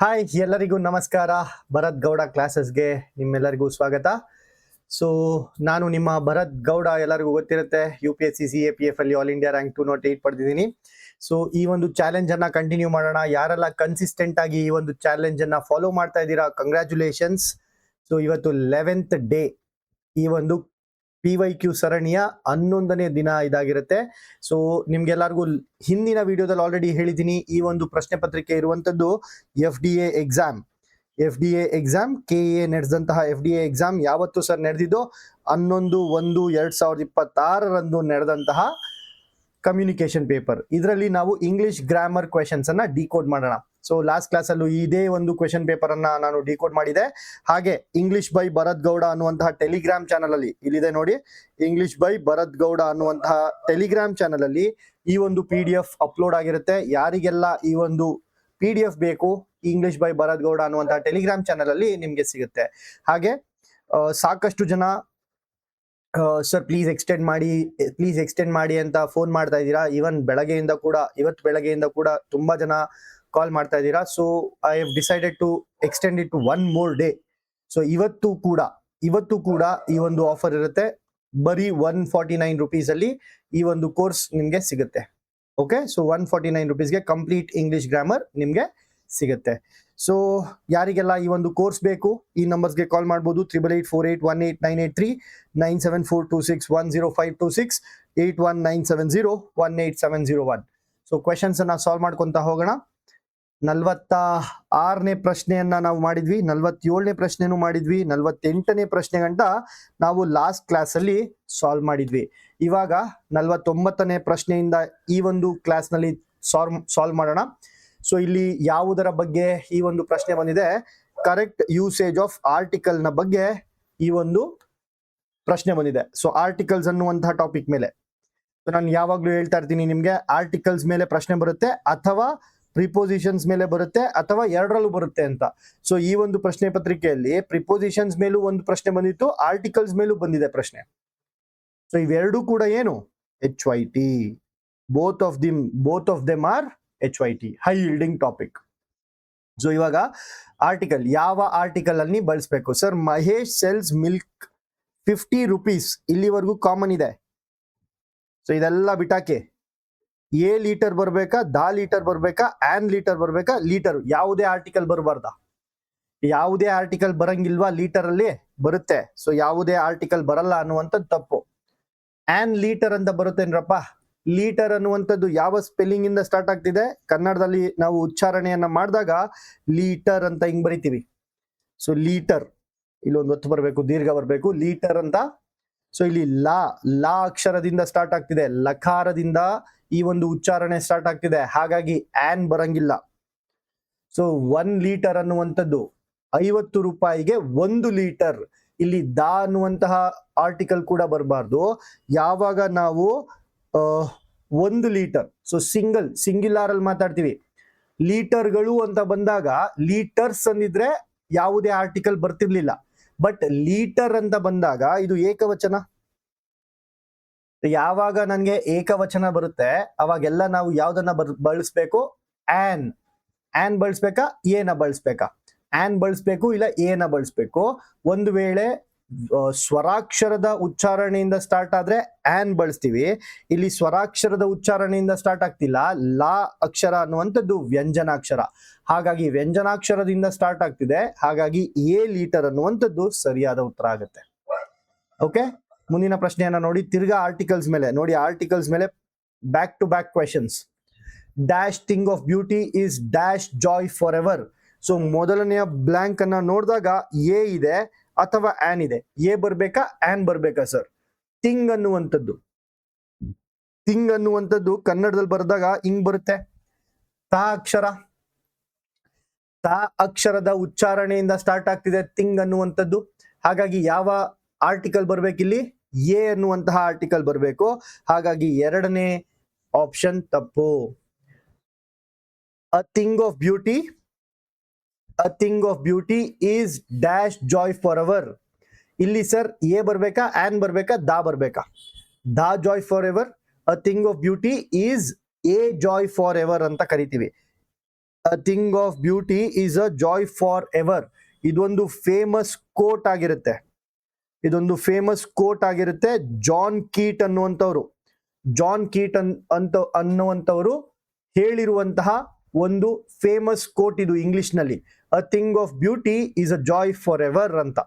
Hi ಎಲ್ಲರಿಗೂ ನಮಸ್ಕಾರ. ಭರತ್ ಗೌಡ ಕ್ಲಾಸಸ್ಗೆ ನಿಮ್ಮೆಲ್ಲರಿಗೂ ಸ್ವಾಗತ. ಸೊ ನಾನು ನಿಮ್ಮ ಭರತ್ ಗೌಡ, ಎಲ್ಲರಿಗೂ ಗೊತ್ತಿರುತ್ತೆ UPSC CAPF ಅಲ್ಲಿ ಆಲ್ ಇಂಡಿಯಾ ರ್ಯಾಂಕ್ 208 ಪಡೆದಿದ್ದೀನಿ. ಸೊ ಈ ಒಂದು ಚಾಲೆಂಜ್ ಅನ್ನ ಕಂಟಿನ್ಯೂ ಮಾಡೋಣ. ಯಾರೆಲ್ಲ ಕನ್ಸಿಸ್ಟೆಂಟ್ ಆಗಿ ಈ ಒಂದು ಚಾಲೆಂಜ್ ಅನ್ನ ಫಾಲೋ ಮಾಡ್ತಾ ಇದ್ದೀರಾ, ಕಂಗ್ರ್ಯಾಚುಲೇಷನ್ಸ್. ಸೊ ಇವತ್ತು 11th ಡೇ ಈ ಒಂದು PYQ ಸರಣಿಯ 11ನೇ ದಿನ ಇದಾಗಿರುತ್ತೆ. ಸೊ ನಿಮ್ಗೆಲ್ಲರಿಗೂ ಹಿಂದಿನ ವಿಡಿಯೋದಲ್ಲಿ ಆಲ್ರೆಡಿ ಹೇಳಿದ್ದೀನಿ, ಈ ಒಂದು ಪ್ರಶ್ನೆ ಪತ್ರಿಕೆ ಇರುವಂತದ್ದು FDA ಎಕ್ಸಾಮ್ KA ನಡೆದಂತಹ FDA ಎಕ್ಸಾಮ್ ಯಾವತ್ತು ಸರ್ ನಡೆದಿದ್ದು? 11/1/2026 ನಡೆದಂತಹ ಕಮ್ಯುನಿಕೇಶನ್ ಪೇಪರ್. ಇದರಲ್ಲಿ ನಾವು ಇಂಗ್ಲಿಷ್ ಗ್ರಾಮರ್ ಕ್ವೆಶನ್ಸ್ ಅನ್ನ ಡಿಕೋಡ್ ಮಾಡೋಣ. ಸೊ ಲಾಸ್ಟ್ ಕ್ಲಾಸ್ ಅಲ್ಲೂ ಇದೇ ಒಂದು ಕ್ವೆಶನ್ ಪೇಪರ್ ಅನ್ನ ನಾನು ಡಿಕೋಡ್ ಮಾಡಿದೆ. ಹಾಗೆ ಇಂಗ್ಲಿಷ್ ಬೈ ಭರತ್ ಗೌಡ ಅನ್ನುವಂತಹ ಟೆಲಿಗ್ರಾಮ್ ಚಾನಲ್ ಅಲ್ಲಿ, ಇಲ್ಲಿದೆ ನೋಡಿ, ಇಂಗ್ಲಿಷ್ ಬೈ ಭರತ್ ಗೌಡ ಅನ್ನುವಂತಹ ಟೆಲಿಗ್ರಾಮ್ ಚಾನಲ್ ಅಲ್ಲಿ ಈ ಒಂದು PDF ಅಪ್ಲೋಡ್ ಆಗಿರುತ್ತೆ. ಯಾರಿಗೆಲ್ಲ ಈ ಒಂದು PDF ಬೇಕು, ಇಂಗ್ಲಿಷ್ ಬೈ ಭರತ್ ಗೌಡ ಅನ್ನುವಂತಹ ಟೆಲಿಗ್ರಾಮ್ ಚಾನಲ್ ಅಲ್ಲಿ ನಿಮ್ಗೆ ಸಿಗುತ್ತೆ. ಹಾಗೆ ಸಾಕಷ್ಟು ಜನ ಸರ್ ಪ್ಲೀಸ್ ಎಕ್ಸ್ಟೆಂಡ್ ಮಾಡಿ ಅಂತ ಫೋನ್ ಮಾಡ್ತಾ ಇದ್ದೀರಾ. ಇವತ್ತು ಬೆಳಗ್ಗೆಯಿಂದ ಕೂಡ ತುಂಬಾ ಜನ ಕಾಲ್ ಮಾಡ್ತಾ ಇದ್ದೀರಾ. So I have decided to extend it to 1 more day. So ಇವತ್ತು ಕೂಡ ಈ ಒಂದು ಆಫರ್ ಇರುತ್ತೆ. ಬರೀ 149 rupees ಅಲ್ಲಿ ಈ ಒಂದು ಕೋರ್ಸ್ ನಿಮ್ಗೆ ಸಿಗುತ್ತೆ. ಓಕೆ, ಸೊ 149 rupeesಗೆ ಕಂಪ್ಲೀಟ್ ಇಂಗ್ಲಿಷ್ ಗ್ರಾಮರ್ ನಿಮ್ಗೆ ಸಿಗುತ್ತೆ. ಸೊ ಯಾರಿಗೆಲ್ಲ ಈ ಒಂದು ಕೋರ್ಸ್ ಬೇಕು, ಈ ನಂಬರ್ಸ್ಗೆ ಕಾಲ್ ಮಾಡಬಹುದು. 8848189883, 9742610526, 8197018701. ಸೊ ಕ್ವೆಶನ್ಸ್ ಅನ್ನ ಸಾಲ್ವ್ ಮಾಡ್ಕೊಂತ ಹೋಗೋಣ. 46ನೇ ಪ್ರಶ್ನೆಯನ್ನ ನಾವು ಮಾಡಿದ್ವಿ, 47ನೇ ಪ್ರಶ್ನೆನೂ ಮಾಡಿದ್ವಿ, 48ನೇ ಪ್ರಶ್ನೆ ಗಂಟ ನಾವು ಲಾಸ್ಟ್ ಕ್ಲಾಸ್ ಅಲ್ಲಿ ಸಾಲ್ವ್ ಮಾಡಿದ್ವಿ. ಇವಾಗ 49ನೇ ಪ್ರಶ್ನೆಯಿಂದ ಈ ಒಂದು ಕ್ಲಾಸ್ ನಲ್ಲಿ ಸಾಲ್ವ್ ಮಾಡೋಣ. ಸೊ ಇಲ್ಲಿ ಯಾವುದರ ಬಗ್ಗೆ ಈ ಒಂದು ಪ್ರಶ್ನೆ ಬಂದಿದೆ? ಕರೆಕ್ಟ್ ಯೂಸೇಜ್ ಆಫ್ ಆರ್ಟಿಕಲ್ ನ ಬಗ್ಗೆ ಈ ಒಂದು ಪ್ರಶ್ನೆ ಬಂದಿದೆ. ಸೊ ಆರ್ಟಿಕಲ್ಸ್ ಅನ್ನುವಂತಹ ಟಾಪಿಕ್ ಮೇಲೆ ನಾನು ಯಾವಾಗ್ಲೂ ಹೇಳ್ತಾ ಇರ್ತೀನಿ ನಿಮ್ಗೆ, ಆರ್ಟಿಕಲ್ಸ್ ಮೇಲೆ ಪ್ರಶ್ನೆ ಬರುತ್ತೆ ಅಥವಾ ಪ್ರಿಪೋಸಿಷನ್ಸ್ ಮೇಲೆ ಬರುತ್ತೆ ಅಥವಾ ಎರಡರಲ್ಲೂ ಬರುತ್ತೆ ಅಂತ. ಸೊ ಈ ಒಂದು ಪ್ರಶ್ನೆ ಪತ್ರಿಕೆಯಲ್ಲಿ ಪ್ರಿಪೋಸಿಷನ್ಸ್ ಮೇಲೂ ಒಂದು ಪ್ರಶ್ನೆ ಬಂದಿತ್ತು, ಆರ್ಟಿಕಲ್ಸ್ ಮೇಲೂ ಬಂದಿದೆ ಪ್ರಶ್ನೆ. ಸೊ ಇವೆರಡೂ ಕೂಡ ಏನು? HYT. Both of them are HYT, high ಯೀಲ್ಡಿಂಗ್ topic. So ಇವಾಗ ಆರ್ಟಿಕಲ್, ಯಾವ ಆರ್ಟಿಕಲ್ ಅಲ್ಲಿ ಬಳಸಬೇಕು sir? Mahesh cells milk 50 rupees, ಇಲ್ಲಿವರೆಗೂ ಕಾಮನ್ ಇದೆ. ಸೊ ಇದೆಲ್ಲ ಬಿಟ್ಟಾಕೆ ಎ ಲೀಟರ್ ಬರ್ಬೇಕಾ, ದಾ ಲೀಟರ್ ಬರ್ಬೇಕಾ, ಆನ್ ಲೀಟರ್ ಬರ್ಬೇಕಾ, ಲೀಟರ್ ಯಾವುದೇ ಆರ್ಟಿಕಲ್ ಬರಬಾರ್ದ? ಯಾವುದೇ ಆರ್ಟಿಕಲ್ ಬರಂಗಿಲ್ವಾ? ಲೀಟರ್ ಅಲ್ಲಿ ಬರುತ್ತೆ. ಸೊ ಯಾವುದೇ ಆರ್ಟಿಕಲ್ ಬರಲ್ಲ ಅನ್ನುವಂಥದ್ದು ತಪ್ಪು. ಆನ್ ಲೀಟರ್ ಅಂತ ಬರುತ್ತೇನ್ರಪ್ಪ? ಲೀಟರ್ ಅನ್ನುವಂಥದ್ದು ಯಾವ ಸ್ಪೆಲ್ಲಿಂಗ್ ಇಂದ ಸ್ಟಾರ್ಟ್ ಆಗ್ತಿದೆ? ಕನ್ನಡದಲ್ಲಿ ನಾವು ಉಚ್ಚಾರಣೆಯನ್ನ ಮಾಡಿದಾಗ ಲೀಟರ್ ಅಂತ ಹಿಂಗ್ ಬರಿತೀವಿ. ಸೊ ಲೀಟರ್, ಇಲ್ಲೊಂದು ಒತ್ತು ಬರಬೇಕು, ದೀರ್ಘ ಬರಬೇಕು, ಲೀಟರ್ ಅಂತ. ಸೊ ಇಲ್ಲಿ ಲಾ ಅಕ್ಷರದಿಂದ ಸ್ಟಾರ್ಟ್ ಆಗ್ತಿದೆ, ಲಕಾರದಿಂದ ಈ ಒಂದು ಉಚ್ಚಾರಣೆ ಸ್ಟಾರ್ಟ್ ಆಗ್ತಿದೆ, ಹಾಗಾಗಿ ಆನ್ ಬರಂಗಿಲ್ಲ. ಸೊ 1 ಲೀಟರ್ ಅನ್ನುವಂಥದ್ದು 50 ರೂಪಾಯಿಗೆ 1 ಲೀಟರ್. ಇಲ್ಲಿ ದಾ ಅನ್ನುವಂತಹ ಆರ್ಟಿಕಲ್ ಕೂಡ ಬರಬಾರ್ದು. ಯಾವಾಗ ನಾವು 1 ಲೀಟರ್, ಸೊ ಸಿಂಗ್ಯುಲರ್ ಅಲ್ಲಿ ಮಾತಾಡ್ತೀವಿ. ಲೀಟರ್ಗಳು ಅಂತ ಬಂದಾಗ ಲೀಟರ್ಸ್ ಅಂದಿದ್ರೆ ಯಾವುದೇ ಆರ್ಟಿಕಲ್ ಬರ್ತಿರ್ಲಿಲ್ಲ. ಬಟ್ ಲೀಟರ್ ಅಂತ ಬಂದಾಗ ಇದು ಏಕವಚನ. ಯಾವಾಗ ನನ್ಗೆ ಏಕವಚನ ಬರುತ್ತೆ ಅವಾಗೆಲ್ಲ ನಾವು ಯಾವ್ದನ್ನ ಬಳಸ್ಬೇಕು? ಆನ್ ಬಳಸ್ಬೇಕಾ, ಎನ ಬಳಸ್ಬೇಕಾ? ಆನ್ ಬಳಸ್ಬೇಕು, ಇಲ್ಲ ಎನ ಬಳಸ್ಬೇಕು. ಒಂದು ವೇಳೆ ಸ್ವರಾಕ್ಷರದ ಉಚ್ಚಾರಣೆಯಿಂದ ಸ್ಟಾರ್ಟ್ ಆದ್ರೆ ಆನ್ ಬಳಸ್ತೀವಿ. ಇಲ್ಲಿ ಸ್ವರಾಕ್ಷರದ ಉಚ್ಚಾರಣೆಯಿಂದ ಸ್ಟಾರ್ಟ್ ಆಗ್ತಿಲ್ಲ, ಲಾ ಅಕ್ಷರ ಅನ್ನುವಂಥದ್ದು ವ್ಯಂಜನಾಕ್ಷರ, ಹಾಗಾಗಿ ವ್ಯಂಜನಾಕ್ಷರದಿಂದ ಸ್ಟಾರ್ಟ್ ಆಗ್ತಿದೆ, ಹಾಗಾಗಿ ಎ ಲೀಟರ್ ಅನ್ನುವಂಥದ್ದು ಸರಿಯಾದ ಉತ್ತರ ಆಗುತ್ತೆ. ಓಕೆ, ಮುಂದಿನ ಪ್ರಶ್ನೆಯನ್ನ ನೋಡಿ. ತಿರ್ಗಾ ಆರ್ಟಿಕಲ್ಸ್ ಮೇಲೆ ನೋಡಿ. ಆರ್ಟಿಕಲ್ಸ್ ಮೇಲೆ back to back questions. Dash thing of beauty is dash joy for ever. So ಮೊದಲನೆಯ ಬ್ಲಾಂಕ್ ಅನ್ನ ನೋಡಿದಾಗ ಎ ಇದೆ ಅಥವಾ ಆನ್ ಇದೆ. ಎ ಬರ್ಬೇಕಾ, ಆನ್ ಬರ್ಬೇಕಾ ಸರ್? ಥಿಂಗ್ ಅನ್ನುವಂಥದ್ದು ಕನ್ನಡದಲ್ಲಿ ಬರೆದಾಗ ಹಿಂಗ್ ಬರುತ್ತೆ, ತಾ ಅಕ್ಷರದ ಉಚ್ಚಾರಣೆಯಿಂದ ಸ್ಟಾರ್ಟ್ ಆಗ್ತಿದೆ ಥಿಂಗ್ ಅನ್ನುವಂಥದ್ದು. ಹಾಗಾಗಿ ಯಾವ ಆರ್ಟಿಕಲ್ ಬರ್ಬೇಕಿಲ್ಲಿ? ಎ ಅನ್ನುವಂತಹ ಆರ್ಟಿಕಲ್ ಬರಬೇಕು. ಹಾಗಾಗಿ ಎರಡನೇ ಆಪ್ಷನ್ ತಪ್ಪು. A thing of beauty is dash joy for ever. ಇಲ್ಲಿ ಸರ್ ಎ ಬರ್ಬೇಕಾ, ಆನ್ ಬರ್ಬೇಕಾ, ದಾ ಬರ್ಬೇಕಾ? The joy for ever. A thing of beauty is a joy for ever ಅಂತ ಕರಿತೀವಿ. A thing of beauty is a joy for ever. ಇದೊಂದು famous quote ಆಗಿರುತ್ತೆ. ಇದೊಂದು famous quote ಆಗಿರುತ್ತೆ. ಜಾನ್ ಕೀಟ್ ಅನ್ನುವಂಥವ್ರು, ಜಾನ್ ಕೀಟ್ ಅನ್ನುವಂಥವ್ರು ಹೇಳಿರುವಂತಹ ಒಂದು ಫೇಮಸ್ ಕೋಟ್ ಇದು ಇಂಗ್ಲಿಷ್ ನಲ್ಲಿ. ಅ thing of beauty is a joy for ever ಅಂತ.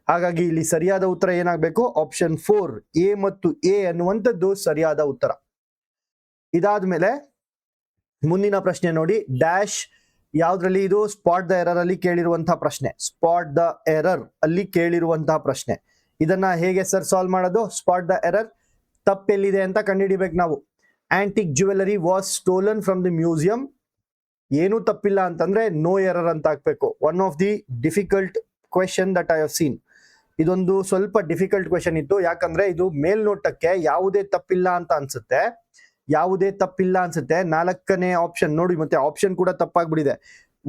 ಹಾಗಾಗಿ ಇಲ್ಲಿ ಸರಿಯಾದ ಉತ್ತರ ಏನಾಗಬೇಕು? ಆಪ್ಷನ್ 4 ಎ ಮತ್ತು ಎ ಅನ್ನುವಂಥದ್ದು ಸರಿಯಾದ ಉತ್ತರ. ಇದಾದ್ಮೇಲೆ ಮುಂದಿನ ಪ್ರಶ್ನೆ ನೋಡಿ. ಡ್ಯಾಶ್ ಯಾವ್ದ್ರಲ್ಲಿ? ಇದು ಸ್ಪಾಟ್ ದ ಎರರ್ ಅಲ್ಲಿ ಕೇಳಿರುವಂತಹ ಪ್ರಶ್ನೆ. ಸ್ಪಾಟ್ ದ ಎರರ್ ಅಲ್ಲಿ ಕೇಳಿರುವಂತಹ ಪ್ರಶ್ನೆ. ಇದನ್ನ ಹೇಗೆ ಸರ್ ಸಾಲ್ವ್ ಮಾಡೋದು? ಸ್ಪಾಟ್ ದ ಎರರ್, ತಪ್ಪೆಲ್ಲಿದೆ ಅಂತ ಕಂಡುಹಿಡಿಬೇಕು ನಾವು. Antique jewellery was stolen from the museum. ಏನು ತಪ್ಪಿಲ್ಲ ಅಂತಂದ್ರೆ ನೋ ಎರರ್ ಅಂತ ಹಾಕ್ಬೇಕು. One of the difficult question that I have seen. ಇದೊಂದು ಸ್ವಲ್ಪ ಡಿಫಿಕಲ್ಟ್ ಕ್ವೆಶನ್ ಇತ್ತು. ಯಾಕಂದ್ರೆ ಇದು ಮೇಲ್ನೋಟಕ್ಕೆ ಯಾವುದೇ ತಪ್ಪಿಲ್ಲ ಅಂತ ಅನ್ಸುತ್ತೆ, ಯಾವುದೇ ತಪ್ಪಿಲ್ಲ ಅನ್ಸುತ್ತೆ. 4ನೇ ಆಪ್ಷನ್ ನೋಡಿ, ಮತ್ತೆ ಆಪ್ಷನ್ ಕೂಡ ತಪ್ಪಾಗ್ಬಿಟ್ಟಿದೆ.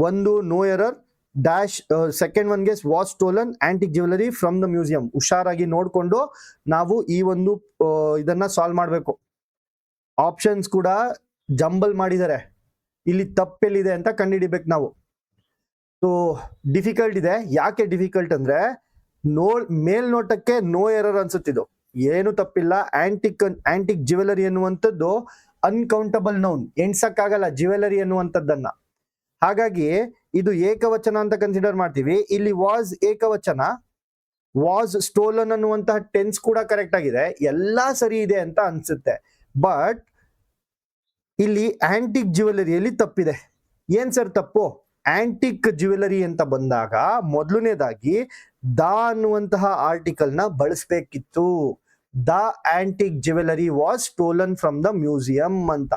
ಒಂದು ನೋ ಎರರ್, ಡ್ಯಾಶ್ ಸೆಕೆಂಡ್ ಒನ್ಗೆ was stolen antique jewellery from the museum. ಹುಷಾರಾಗಿ ನೋಡ್ಕೊಂಡು ನಾವು ಈ ಒಂದು ಇದನ್ನ ಸಾಲ್ವ್ ಮಾಡಬೇಕು. ಆಪ್ಷನ್ಸ್ ಕೂಡ ಜಂಬಲ್ ಮಾಡಿದ್ದಾರೆ. ಇಲ್ಲಿ ತಪ್ಪೆಲ್ಲಿದೆ ಅಂತ ಕಂಡುಹಿಡಿಬೇಕು ನಾವು. ಸೊ ಡಿಫಿಕಲ್ಟ್ ಇದೆ. ಯಾಕೆ ಡಿಫಿಕಲ್ಟ್ ಅಂದ್ರೆ ಮೇಲ್ನೋಟಕ್ಕೆ ನೋ ಎರರ್ ಅನ್ಸುತ್ತಿದ್ದು, ಏನು ತಪ್ಪಿಲ್ಲ. ಆಂಟಿಕ್ ಜ್ಯುವೆಲರಿ ಅನ್ನುವಂಥದ್ದು ಅನ್ಕೌಂಟಬಲ್ ನೌನ್, ಎಣ್ಸಕ್ಕಾಗಲ್ಲ ಜ್ಯುವೆಲರಿ ಅನ್ನುವಂಥದ್ದನ್ನ. ಹಾಗಾಗಿ ಇದು ಏಕವಚನ ಅಂತ ಕನ್ಸಿಡರ್ ಮಾಡ್ತೀವಿ. ಇಲ್ಲಿ ವಾಸ್ ಏಕವಚನ, ವಾಸ್ ಸ್ಟೋಲನ್ ಅನ್ನುವಂತಹ ಟೆನ್ಸ್ ಕೂಡ ಕರೆಕ್ಟ್ ಆಗಿದೆ, ಎಲ್ಲಾ ಸರಿ ಇದೆ ಅಂತ ಅನ್ಸುತ್ತೆ. ಬಟ್ ಇಲ್ಲಿ ಆಂಟಿಕ್ ಜ್ಯುವೆಲರಿಯಲ್ಲಿ ತಪ್ಪಿದೆ. ಏನ್ ಸರ್ ತಪ್ಪು? ಆಂಟಿಕ್ ಜ್ಯುವೆಲರಿ ಅಂತ ಬಂದಾಗ ಮೊದಲನೇದಾಗಿ ದ ಅನ್ನುವಂತಹ ಆರ್ಟಿಕಲ್ ನ ಬಳಸಬೇಕಿತ್ತು. The antique jewellery was stolen from the museum ಅಂತ.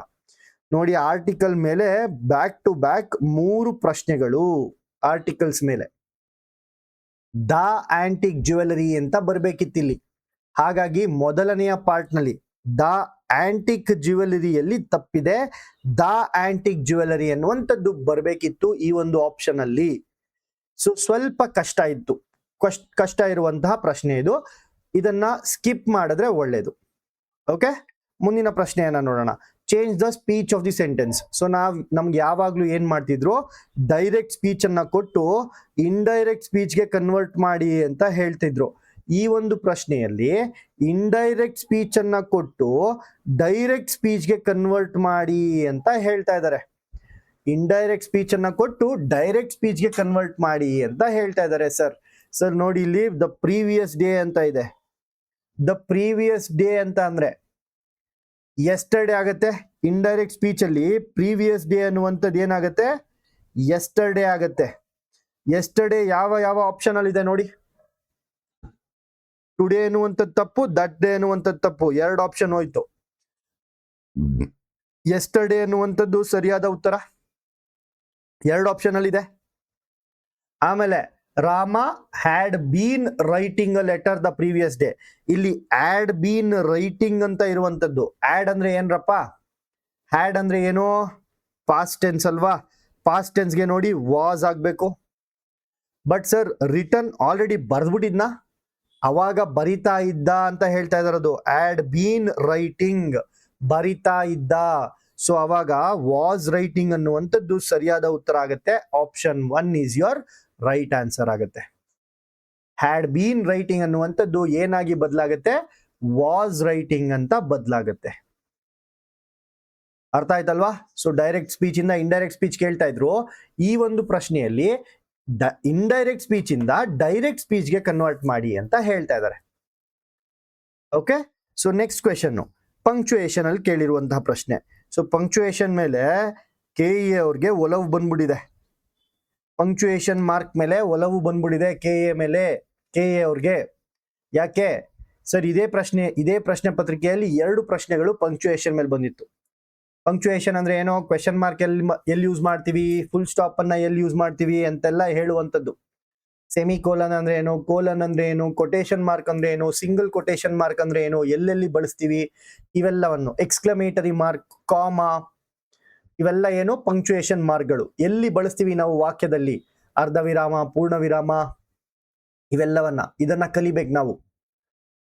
ನೋಡಿ, ಆರ್ಟಿಕಲ್ ಮೇಲೆ ಬ್ಯಾಕ್ ಟು ಬ್ಯಾಕ್ 3 ಪ್ರಶ್ನೆಗಳು ಆರ್ಟಿಕಲ್ಸ್ ಮೇಲೆ. ದ ಆಂಟಿಕ್ ಜ್ಯುವೆಲರಿ ಅಂತ ಬರ್ಬೇಕಿತ್ತಿಲ್ಲಿ. ಹಾಗಾಗಿ ಮೊದಲನೆಯ ಪಾರ್ಟ್ ನಲ್ಲಿ ದ ಆಂಟಿಕ್ ಜ್ಯುವೆಲರಿಯಲ್ಲಿ ತಪ್ಪಿದೆ. ದ ಆಂಟಿಕ್ ಜ್ಯುವೆಲರಿ ಅನ್ನುವಂಥದ್ದು ಬರಬೇಕಿತ್ತು ಈ ಒಂದು ಆಪ್ಷನ್ ಅಲ್ಲಿ. ಸೊ ಸ್ವಲ್ಪ ಕಷ್ಟ ಇತ್ತು, ಕಷ್ಟ ಇರುವಂತಹ ಪ್ರಶ್ನೆ ಇದು. ಇದನ್ನ ಸ್ಕಿಪ್ ಮಾಡಿದ್ರೆ ಒಳ್ಳೇದು. ಓಕೆ, ಮುಂದಿನ ಪ್ರಶ್ನೆಯನ್ನ ನೋಡೋಣ. Change the speech of the sentence. So ನಮ್ಗೆ ಯಾವಾಗ್ಲೂ ಏನ್ ಮಾಡ್ತಿದ್ರು? ಡೈರೆಕ್ಟ್ ಸ್ಪೀಚ್ ಅನ್ನ ಕೊಟ್ಟು ಇಂಡೈರೆಕ್ಟ್ ಸ್ಪೀಚ್ಗೆ ಕನ್ವರ್ಟ್ ಮಾಡಿ ಅಂತ ಹೇಳ್ತಿದ್ರು. ಈ ಒಂದು ಪ್ರಶ್ನೆಯಲ್ಲಿ ಇಂಡೈರೆಕ್ಟ್ ಸ್ಪೀಚ್ ಅನ್ನ ಕೊಟ್ಟು ಡೈರೆಕ್ಟ್ ಸ್ಪೀಚ್ಗೆ ಕನ್ವರ್ಟ್ ಮಾಡಿ ಅಂತ ಹೇಳ್ತಾ ಇದ್ದಾರೆ. ಇಂಡೈರೆಕ್ಟ್ ಸ್ಪೀಚ್ ಅನ್ನ ಕೊಟ್ಟು ಡೈರೆಕ್ಟ್ ಸ್ಪೀಚ್ಗೆ ಕನ್ವರ್ಟ್ ಮಾಡಿ ಅಂತ ಹೇಳ್ತಾ ಇದ್ದಾರೆ. ಸರ್ ನೋಡಿ, ಇಲ್ಲಿ ದ ಪ್ರೀವಿಯಸ್ ಡೇ ಅಂತ ಇದೆ. ದ ಪ್ರೀವಿಯಸ್ ಡೇ ಅಂತ ಅಂದ್ರೆ ಯೆಸ್ಟರ್ಡೇ ಆಗತ್ತೆ. ಇಂಡೈರೆಕ್ಟ್ ಸ್ಪೀಚ್ ಅಲ್ಲಿ ಪ್ರೀವಿಯಸ್ ಡೇ ಅನ್ನುವಂಥದ್ದು ಏನಾಗತ್ತೆ? ಯೆಸ್ಟರ್ಡೇ ಆಗತ್ತೆ. ಯೆಸ್ಟರ್ಡೇ ಯಾವ ಆಪ್ಷನ್ ಅಲ್ಲಿ ಇದೆ ನೋಡಿ. ಟುಡೇ ಅನ್ನುವಂಥದ್ದು ತಪ್ಪು, ದಟ್ ಡೇ ಅನ್ನುವಂಥದ್ದು ತಪ್ಪು. 2 ಆಪ್ಷನ್ ಹೋಯ್ತು. ಯೆಸ್ಟರ್ಡೇ ಅನ್ನುವಂಥದ್ದು ಸರಿಯಾದ ಉತ್ತರ, 2 ಆಪ್ಷನ್ ಅಲ್ಲಿ ಇದೆ. ಆಮೇಲೆ Rama had been writing a letter the previous day. ಇಲ್ಲಿ ಹ್ಯಾಡ್ ಬೀನ್ ರೈಟಿಂಗ್ ಅಂತ ಇರುವಂತದ್ದು. ಹ್ಯಾಡ್ ಅಂದ್ರೆ ಏನ್ರಪ್ಪ? ಹ್ಯಾಡ್ ಅಂದ್ರೆ ಏನು? ಪಾಸ್ಟ್ ಟೆನ್ಸ್ ಅಲ್ವಾ? ಪಾಸ್ಟ್ ಟೆನ್ಸ್ಗೆ ನೋಡಿ ವಾಸ್ ಆಗ್ಬೇಕು. ಬಟ್ ಸರ್ ರಿಟರ್ನ್ ಆಲ್ರೆಡಿ ಬರ್ದ್ಬಿಟ್ಟಿದ್ನಾ, ಅವಾಗ ಬರಿತಾ ಇದ್ದ ಅಂತ ಹೇಳ್ತಾ ಇದಾರದು. ಹ್ಯಾಡ್ ಬೀನ್ ರೈಟಿಂಗ್, ಬರಿತಾ ಇದ್ದ. ಸೊ ಅವಾಗ ವಾಸ್ ರೈಟಿಂಗ್ ಅನ್ನುವಂಥದ್ದು ಸರಿಯಾದ ಉತ್ತರ ಆಗುತ್ತೆ. Option 1 is your right answer ಆಗುತ್ತೆ. ಹ್ಯಾಡ್ ಬೀನ್ ರೈಟಿಂಗ್ ಅನ್ನುವಂಥದ್ದು ಏನಾಗಿ ಬದಲಾಗುತ್ತೆ? ವಾಸ್ ರೈಟಿಂಗ್ ಅಂತ ಬದಲಾಗುತ್ತೆ. ಅರ್ಥ ಆಯ್ತಲ್ವಾ? ಸೊ ಡೈರೆಕ್ಟ್ ಸ್ಪೀಚ್ ಇಂದ ಇಂಡೈರೆಕ್ಟ್ ಸ್ಪೀಚ್ ಕೇಳ್ತಾ ಇದ್ರು. ಈ ಒಂದು ಪ್ರಶ್ನೆಯಲ್ಲಿ ಇಂಡೈರೆಕ್ಟ್ ಸ್ಪೀಚ್ ಇಂದ ಡೈರೆಕ್ಟ್ ಸ್ಪೀಚ್ಗೆ ಕನ್ವರ್ಟ್ ಮಾಡಿ ಅಂತ ಹೇಳ್ತಾ ಇದ್ದಾರೆ. Okay, so next question punctuation ಅಲ್ಲಿ ಕೇಳಿರುವಂತಹ ಪ್ರಶ್ನೆ. ಸೊ ಪಂಕ್ಚುಯೇಷನ್ ಮೇಲೆ KE ಅವ್ರಿಗೆ ಒಲವು ಬಂದ್ಬಿಟ್ಟಿದೆ. ಪಂಕ್ಚುಯೇಷನ್ ಮಾರ್ಕ್ ಮೇಲೆ ಒಲವು ಬಂದ್ಬಿಟ್ಟಿದೆ KE ಮೇಲೆ, KE ಅವ್ರಿಗೆ. ಯಾಕೆ ಸರ್? ಇದೇ ಪ್ರಶ್ನೆ ಪತ್ರಿಕೆಯಲ್ಲಿ 2 ಪ್ರಶ್ನೆಗಳು ಪಂಕ್ಚುಯೇಷನ್ ಮೇಲೆ ಬಂದಿತ್ತು. ಪಂಕ್ಚುಯೇಷನ್ ಅಂದ್ರೆ ಏನೋ? ಕ್ವೆಶನ್ ಮಾರ್ಕ್ ಎಲ್ಲಿ ಯೂಸ್ ಮಾಡ್ತೀವಿ, ಫುಲ್ ಸ್ಟಾಪ್ ಅನ್ನ ಎಲ್ಲಿ ಯೂಸ್ ಮಾಡ್ತೀವಿ ಅಂತೆಲ್ಲ ಹೇಳುವಂಥದ್ದು. ಸೆಮಿ ಕೋಲನ್ ಅಂದ್ರೆ ಏನು, ಕೋಲನ್ ಅಂದ್ರೆ ಏನು, ಕೊಟೇಶನ್ ಮಾರ್ಕ್ ಅಂದ್ರೆ ಏನು, ಸಿಂಗಲ್ ಕೊಟೇಶನ್ ಮಾರ್ಕ್ ಅಂದ್ರೆ ಏನು, ಎಲ್ಲೆಲ್ಲಿ ಬಳಸ್ತೀವಿ ಇವೆಲ್ಲವನ್ನು, ಎಕ್ಸ್ಕ್ಲಮೇಟರಿ ಮಾರ್ಕ್, ಕಾಮಾ, ಇವೆಲ್ಲ ಏನು ಪಂಕ್ಚುಯೇಷನ್ ಮಾರ್ಕ್ಗಳು. ಎಲ್ಲಿ ಬಳಸ್ತೀವಿ ನಾವು ವಾಕ್ಯದಲ್ಲಿ, ಅರ್ಧ ವಿರಾಮ, ಪೂರ್ಣ ವಿರಾಮ, ಇದನ್ನ ಕಲಿಬೇಕು ನಾವು.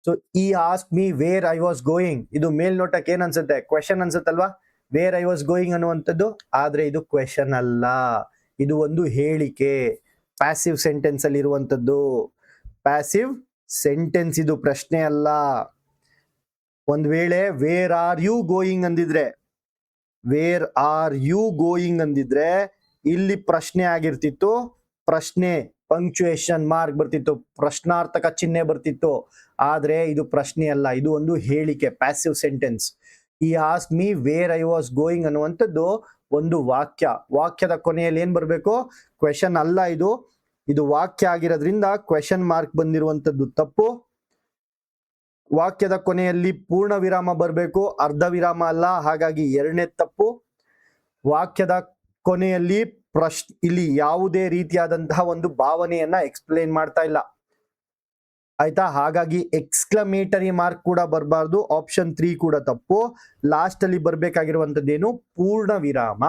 ಸೊ ಈ ask me where I was going, ಇದು ಮೇಲ್ನೋಟಕ್ಕೆ ಏನ್ ಅನ್ಸುತ್ತೆ? ಕ್ವೆಶನ್ ಅನ್ಸುತ್ತಲ್ವಾ? ವೇರ್ ಐ ವಾಸ್ ಗೋಯಿಂಗ್ ಅನ್ನುವಂಥದ್ದು, ಆದ್ರೆ ಇದು ಕ್ವೆಶನ್ ಅಲ್ಲ, ಇದು ಒಂದು ಹೇಳಿಕೆ. ಪ್ಯಾಸಿವ್ ಸೆಂಟೆನ್ಸ್ ಅಲ್ಲಿ ಇರುವಂತದ್ದು, ಪ್ಯಾಸಿವ್ ಸೆಂಟೆನ್ಸ್, ಇದು ಪ್ರಶ್ನೆ ಅಲ್ಲ. ಒಂದ್ ವೇಳೆ ವೇರ್ ಆರ್ ಯು ಗೋಯಿಂಗ್ ಅಂದಿದ್ರೆ, ವೇರ್ ಆರ್ ಯು ಗೋಯಿಂಗ್ ಅಂದಿದ್ರೆ ಇಲ್ಲಿ ಪ್ರಶ್ನೆ ಆಗಿರ್ತಿತ್ತು, ಪ್ರಶ್ನೆ ಪಂಕ್ಚುಯೇಷನ್ ಮಾರ್ಕ್ ಬರ್ತಿತ್ತು, ಪ್ರಶ್ನಾರ್ಥಕ ಚಿಹ್ನೆ ಬರ್ತಿತ್ತು. ಆದ್ರೆ ಇದು ಪ್ರಶ್ನೆ ಅಲ್ಲ, ಇದು ಒಂದು ಹೇಳಿಕೆ, ಪ್ಯಾಸಿವ್ ಸೆಂಟೆನ್ಸ್. ಈ ask me where I was going ಅನ್ನುವಂಥದ್ದು ಒಂದು ವಾಕ್ಯ. ವಾಕ್ಯದ ಕೊನೆಯಲ್ಲಿ ಏನ್ ಬರ್ಬೇಕು? ಕ್ವೆಶನ್ ಅಲ್ಲ, ಇದು ವಾಕ್ಯ ಆಗಿರೋದ್ರಿಂದ ಕ್ವೆಶನ್ ಮಾರ್ಕ್ ಬಂದಿರುವಂತದ್ದು ತಪ್ಪು. ವಾಕ್ಯದ ಕೊನೆಯಲ್ಲಿ ಪೂರ್ಣ ವಿರಾಮ ಬರಬೇಕು, ಅರ್ಧ ವಿರಾಮ ಅಲ್ಲ, ಹಾಗಾಗಿ ಎರಡನೇ ತಪ್ಪು. ವಾಕ್ಯದ ಕೊನೆಯಲ್ಲಿ ಇಲ್ಲಿ ಯಾವುದೇ ರೀತಿಯಾದಂತಹ ಒಂದು ಭಾವನೆಯನ್ನ ಎಕ್ಸ್ಪ್ಲೇನ್ ಮಾಡ್ತಾ ಇಲ್ಲ, ಆಯ್ತಾ? ಹಾಗಾಗಿ ಎಕ್ಸ್ಕ್ಲಮೇಟರಿ ಮಾರ್ಕ್ ಕೂಡ ಬರಬಾರ್ದು. ಆಪ್ಷನ್ 3 ಕೂಡ ತಪ್ಪು. ಲಾಸ್ಟ್ ಅಲ್ಲಿ ಬರ್ಬೇಕಾಗಿರುವಂತದ್ದೇನು? ಪೂರ್ಣ ವಿರಾಮ.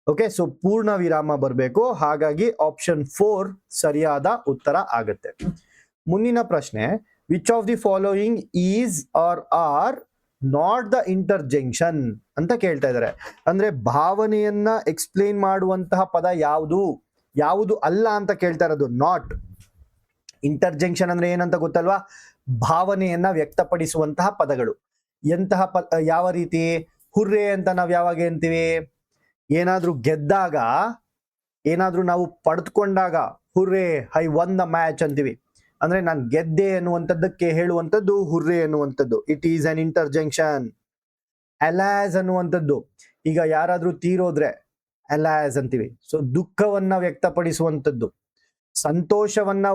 ಓಕೆ, ಸೊ ಪೂರ್ಣ ವಿರಾಮ ಬರಬೇಕು. ಹಾಗಾಗಿ ಆಪ್ಷನ್ 4 ಸರಿಯಾದ ಉತ್ತರ ಆಗುತ್ತೆ. ಮುಂದಿನ ಪ್ರಶ್ನೆ, which of the following is are are not the interjection ಅಂತ ಕೇಳ್ತಾ ಇದ್ದಾರೆ. ಅಂದ್ರೆ ಭಾವನೆಯನ್ನ ಎಕ್ಸ್ಪ್ಲೇನ್ ಮಾಡುವಂತಹ ಪದ ಯಾವುದು, ಯಾವುದು ಅಲ್ಲ ಅಂತ ಕೇಳ್ತಾ ಇರೋದು. ನಾಟ್. ಇಂಟರ್ಜೆಂಕ್ಷನ್ ಅಂದ್ರೆ ಏನಂತ ಗೊತ್ತಲ್ವಾ? ಭಾವನೆಯನ್ನ ವ್ಯಕ್ತಪಡಿಸುವಂತಹ ಪದಗಳು. ಎಂತಹ ಯಾವ ರೀತಿ? ಹುರ್ರೆ ಅಂತ ನಾವ್ ಯಾವಾಗ ಅಂತೀವಿ? ಏನಾದ್ರೂ ಗೆದ್ದಾಗ, ಏನಾದ್ರೂ ನಾವು ಪಡೆದುಕೊಂಡಾಗ hurray, I won the match ಅಂತೀವಿ. ಅಂದ್ರೆ ನಾನು ಗೆದ್ದೆ ಅನ್ನುವಂಥದ್ದಕ್ಕೆ ಹೇಳುವಂಥದ್ದು ಹುರ್ರೆ ಅನ್ನುವಂಥದ್ದು. It is an interjection. Alas ಅನ್ನುವಂಥದ್ದು, ಈಗ ಯಾರಾದ್ರೂ ತೀರೋದ್ರೆ ಅಲಾಸ್ ಅಂತೀವಿ. ಸೊ ದುಃಖವನ್ನ ವ್ಯಕ್ತಪಡಿಸುವಂಥದ್ದು, ಸಂತೋಷವನ್ನ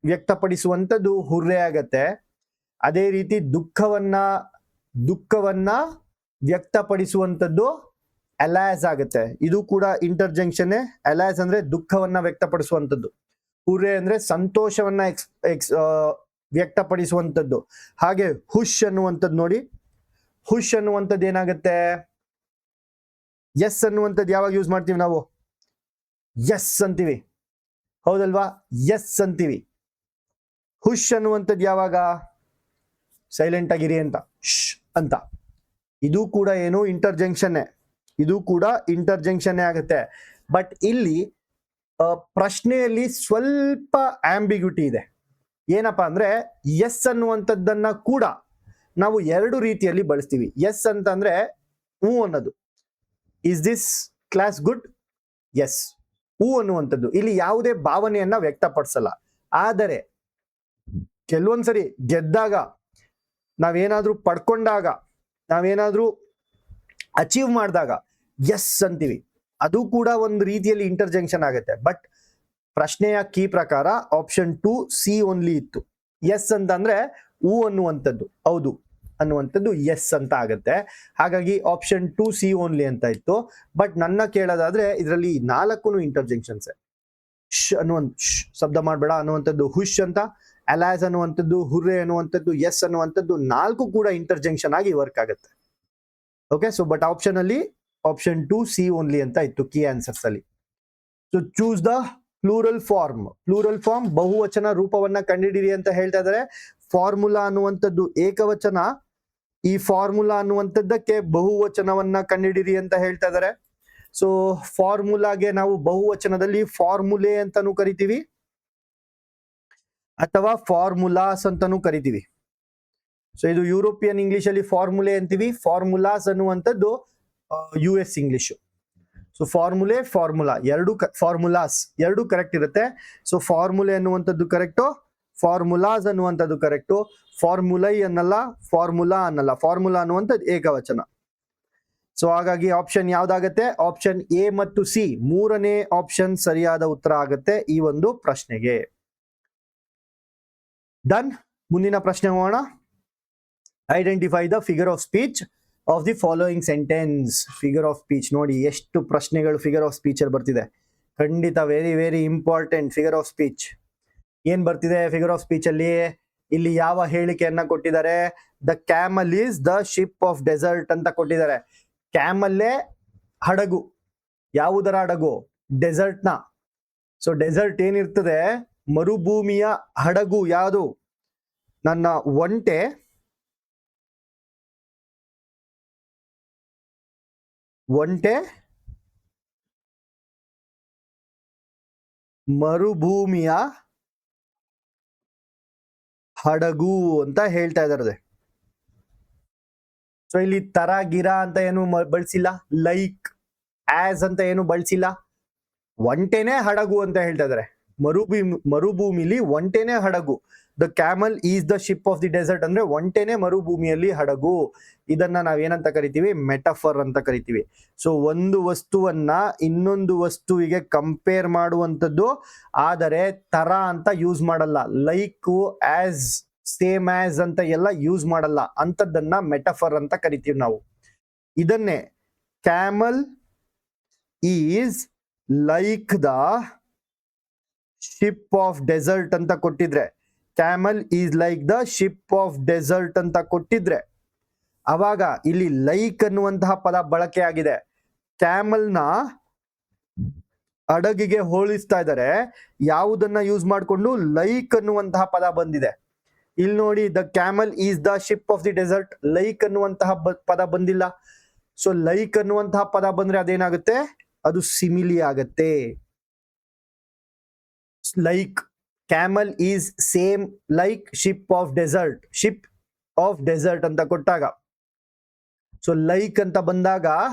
ವ್ಯಕ್ತಪಡಿಸುವಂಥದ್ದು ಹುರ್ರೆ ಆಗತ್ತೆ. ಅದೇ ರೀತಿ ದುಃಖವನ್ನ ವ್ಯಕ್ತಪಡಿಸುವಂಥದ್ದು ಅಲಾಸ್ ಆಗುತ್ತೆ. ಇದು ಕೂಡ ಇಂಟರ್ಜೆಂಕ್ಷನ್. ಅಲಾಸ್ ಅಂದ್ರೆ ದುಃಖವನ್ನ ವ್ಯಕ್ತಪಡಿಸುವಂಥದ್ದು, ಹುರ್ರೆ ಅಂದ್ರೆ ಸಂತೋಷವನ್ನ ವ್ಯಕ್ತಪಡಿಸುವಂಥದ್ದು. ಹಾಗೆ ಹುಷ್ ಅನ್ನುವಂಥದ್ದು ನೋಡಿ, ಹುಷ್ ಅನ್ನುವಂಥದ್ದು ಏನಾಗುತ್ತೆ? ಎಸ್ ಅನ್ನುವಂಥದ್ದು ಯಾವಾಗ ಯೂಸ್ ಮಾಡ್ತೀವಿ ನಾವು? ಎಸ್ ಅಂತೀವಿ, ಹೌದಲ್ವಾ? ಎಸ್ ಅಂತೀವಿ. ಹುಷ್ ಅನ್ನುವಂಥದ್ದು ಯಾವಾಗ? ಸೈಲೆಂಟ್ ಆಗಿರಿ ಅಂತ, ಶ್ ಅಂತ. ಇದು ಕೂಡ ಏನು? ಇಂಟರ್ಜೆಂಕ್ಷನ್. ಇದು ಕೂಡ ಇಂಟರ್ಜೆಂಕ್ಷನ್ ಆಗುತ್ತೆ. ಬಟ್ ಇಲ್ಲಿ ಪ್ರಶ್ನೆಯಲ್ಲಿ ಸ್ವಲ್ಪ ಆಂಬಿಗ್ಯೂಟಿ ಇದೆ. ಏನಪ್ಪಾ ಅಂದ್ರೆ ಎಸ್ ಅನ್ನುವಂಥದ್ದನ್ನ ಕೂಡ ನಾವು ಎರಡು ರೀತಿಯಲ್ಲಿ ಬಳಸ್ತೀವಿ. ಎಸ್ ಅಂತಂದ್ರೆ ಹೂ ಅನ್ನೋದು, is this class good? Yes. Who ಅನ್ನುವಂಥದ್ದು ಇಲ್ಲಿ ಯಾವುದೇ ಭಾವನೆಯನ್ನ ವ್ಯಕ್ತಪಡಿಸಲ್ಲ. ಆದರೆ ಕೆಲವೊಂದ್ಸರಿ ಗೆದ್ದಾಗ, ನಾವೇನಾದ್ರೂ ಪಡ್ಕೊಂಡಾಗ, ನಾವೇನಾದ್ರೂ ಅಚೀವ್ ಮಾಡಿದಾಗ ಎಸ್ ಅಂತೀವಿ. ಅದು ಕೂಡ ಒಂದು ರೀತಿಯಲ್ಲಿ ಇಂಟರ್ಜೆಂಕ್ಷನ್ ಆಗುತ್ತೆ. ಬಟ್ ಪ್ರಶ್ನೆಯ ಕೀ ಪ್ರಕಾರ ಆಪ್ಷನ್ 2 ಸಿ ಓನ್ಲಿ ಇತ್ತು. ಎಸ್ ಅಂತಂದ್ರೆ ಹೂ ಅನ್ನುವಂಥದ್ದು, ಹೌದು ಅನ್ನುವಂಥದ್ದು ಎಸ್ ಅಂತ ಆಗತ್ತೆ. ಹಾಗಾಗಿ ಆಪ್ಷನ್ 2 ಸಿ ಓನ್ಲಿ ಅಂತ ಇತ್ತು. ಬಟ್ ನನ್ನ ಕೇಳೋದಾದ್ರೆ ಇದರಲ್ಲಿ 4 ಇಂಟರ್ಜೆಂಕ್ಷನ್ಸ್. ಶ್ ಅನ್ನುವಂಥ ಶಬ್ದ ಮಾಡಬೇಡ ಅನ್ನುವಂಥದ್ದು ಹುಷ್ ಅಂತ, ಅಲಾಸ್ ಅನ್ನುವಂಥದ್ದು, ಹುರ್ರೆ ಅನ್ನುವಂಥದ್ದು, ಎಸ್ ಅನ್ನುವಂಥದ್ದು 4 ಕೂಡ ಇಂಟರ್ಜೆಂಕ್ಷನ್ ಆಗಿ ವರ್ಕ್ ಆಗುತ್ತೆ. ಓಕೆ, ಸೊ ಬಟ್ ಆಪ್ಷನ್ ಅಲ್ಲಿ ಆಪ್ಷನ್ 2 ಸಿ ಓನ್ಲಿ ಅಂತ ಇತ್ತು ಕೀ ಆನ್ಸರ್ಸ್ ಅಲ್ಲಿ. So choose the plural form. Plural form ಬಹುವಚನ ರೂಪವನ್ನ ಕಂಡುಹಿಡಿಯಿರಿ ಅಂತ ಹೇಳ್ತಾ ಇದ್ದಾರೆ. ಫಾರ್ಮುಲಾ ಅನ್ನುವಂಥದ್ದು ಏಕವಚನ, ಈ ಫಾರ್ಮುಲಾ ಅನ್ನುವಂಥದ್ದಕ್ಕೆ ಬಹುವಚನವನ್ನ ಕಂಡುಹಿಡಿಯಿರಿ ಅಂತ ಹೇಳ್ತಾ ಇದ್ದಾರೆ. ಸೊ ಫಾರ್ಮುಲಾಗೆ ನಾವು ಬಹುವಚನದಲ್ಲಿ ಫಾರ್ಮುಲೆ ಅಂತಾನೂ ಕರಿತೀವಿ ಅಥವಾ ಫಾರ್ಮುಲಾಸ್ ಅಂತಾನೂ ಕರಿತೀವಿ. ಸೊ ಇದು ಯುರೋಪಿಯನ್ ಇಂಗ್ಲಿಷ್ ಅಲ್ಲಿ ಫಾರ್ಮುಲೆ ಅಂತೀವಿ, ಫಾರ್ಮುಲಾಸ್ ಅನ್ನುವಂಥದ್ದು US ಇಂಗ್ಲಿಷ್. ಸೊ ಫಾರ್ಮುಲೆ, ಫಾರ್ಮುಲಾ ಎರಡು ಫಾರ್ಮುಲಾಸ್ ಎರಡು ಕರೆಕ್ಟ್ ಇರುತ್ತೆ. ಸೊ ಫಾರ್ಮುಲೆ ಅನ್ನುವಂಥದ್ದು ಕರೆಕ್ಟು, ಫಾರ್ಮುಲಾಸ್ ಅನ್ನುವಂಥದ್ದು ಕರೆಕ್ಟು. ಫಾರ್ಮುಲೈ ಅನ್ನಲ್ಲ, ಫಾರ್ಮುಲಾ ಅನ್ನಲ್ಲ. ಫಾರ್ಮುಲಾ ಅನ್ನುವಂಥದ್ದು ಏಕವಚನ. ಸೊ ಹಾಗಾಗಿ ಆಪ್ಷನ್ ಯಾವ್ದಾಗತ್ತೆ? ಆಪ್ಷನ್ ಎ ಮತ್ತು ಸಿ, ಮೂರನೇ ಆಪ್ಷನ್ ಸರಿಯಾದ ಉತ್ತರ ಆಗುತ್ತೆ ಈ ಒಂದು ಪ್ರಶ್ನೆಗೆ. ಡನ್. ಮುಂದಿನ ಪ್ರಶ್ನೆ ಹೋಗೋಣ. Identify the figure of speech of the following sentence. Figure of speech ನೋಡಿ ಎಷ್ಟು ಪ್ರಶ್ನೆಗಳು ಫಿಗರ್ ಆಫ್ ಸ್ಪೀಚ್ ಅಲ್ಲಿ ಬರ್ತಿದೆ. ಖಂಡಿತ very very important figure of speech. ಏನ್ ಬರ್ತಿದೆ ಫಿಗರ್ ಆಫ್ ಸ್ಪೀಚ್ ಅಲ್ಲಿ? ಇಲ್ಲಿ ಯಾವ ಹೇಳಿಕೆಯನ್ನ ಕೊಟ್ಟಿದ್ದಾರೆ? The camel is the ship of desert ಅಂತ ಕೊಟ್ಟಿದ್ದಾರೆ. ಕ್ಯಾಮಲ್ಲೇ ಹಡಗು. ಯಾವುದರ ಹಡಗು? ಡೆಸರ್ಟ್ ನ. ಸೊ ಡೆಸರ್ಟ್ ಏನಿರ್ತದೆ? ಮರುಭೂಮಿಯ ಹಡಗು. ಯಾವುದು? ನನ್ನ ಒಂಟೆ ಒಂಟೆ ಮರುಭೂಮಿಯ ಹಡಗು ಅಂತ ಹೇಳ್ತಾ ಇದ್ದಾರೆ. ಸೊ ಇಲ್ಲಿ ತರ ಗಿರ ಅಂತ ಏನು ಬಳಸಿಲ್ಲ, ಲೈಕ್ ಆಸ್ ಅಂತ ಏನು ಬಳಸಿಲ್ಲ, ಒಂಟೆನೆ ಹಡಗು ಅಂತ ಹೇಳ್ತಾ ಇದಾರೆ. ಮರುಭೂಮಿಲಿ ಒಂಟೆನೆ ಹಡಗು. The camel is the ship of the desert ಅಂದ್ರೆ ಒಂಟೆನೆ ಮರುಭೂಮಿಯಲ್ಲಿ ಹಡಗು. ಇದನ್ನ ನಾವೇನಂತ ಕರಿತೀವಿ? ಮೆಟಫರ್ ಅಂತ ಕರಿತೀವಿ. ಸೊ ಒಂದು ವಸ್ತುವನ್ನ ಇನ್ನೊಂದು ವಸ್ತುವಿಗೆ ಕಂಪೇರ್ ಮಾಡುವಂಥದ್ದು, ಆದರೆ ತರ ಅಂತ ಯೂಸ್ ಮಾಡಲ್ಲ. ಲೈಕ್, ಆಸ್, ಸೇಮ್ ಆಸ್ ಅಂತ ಎಲ್ಲ ಯೂಸ್ ಮಾಡಲ್ಲ. ಅಂತದನ್ನ ಮೆಟಫರ್ ಅಂತ ಕರಿತೀವಿ ನಾವು. ಇದನ್ನೇ camel is like the ship of desert ಅಂತ ಕೊಟ್ಟಿದ್ರೆ, camel is like the ship of desert ಅಂತ ಕೊಟ್ಟಿದ್ರೆ, ಅವಾಗ ಇಲ್ಲಿ ಲೈಕ್ ಅನ್ನುವಂತಹ ಪದ ಬಳಕೆ ಆಗಿದೆ. ಕ್ಯಾಮಲ್ನ ಹಡಗಿಗೆ ಹೋಲಿಸ್ತಾ ಇದ್ದಾರೆ. ಯಾವುದನ್ನ ಯೂಸ್ ಮಾಡಿಕೊಂಡು? ಲೈಕ್ ಅನ್ನುವಂತಹ ಪದ ಬಂದಿದೆ. ಇಲ್ಲಿ ನೋಡಿ, the camel is the ship of the desert, like ಅನ್ನುವಂತಹ ಪದ ಬಂದಿಲ್ಲ. ಸೊ ಲೈಕ್ ಅನ್ನುವಂತಹ ಪದ ಬಂದ್ರೆ ಅದೇನಾಗುತ್ತೆ? ಅದು ಸಿಮಿಲಿ ಆಗತ್ತೆ. Like camel is same like ship of desert, ship of desert ಅಂತ ಕೊಟ್ಟಾಗ, ಸೊ ಲೈಕ್ ಅಂತ ಬಂದಾಗ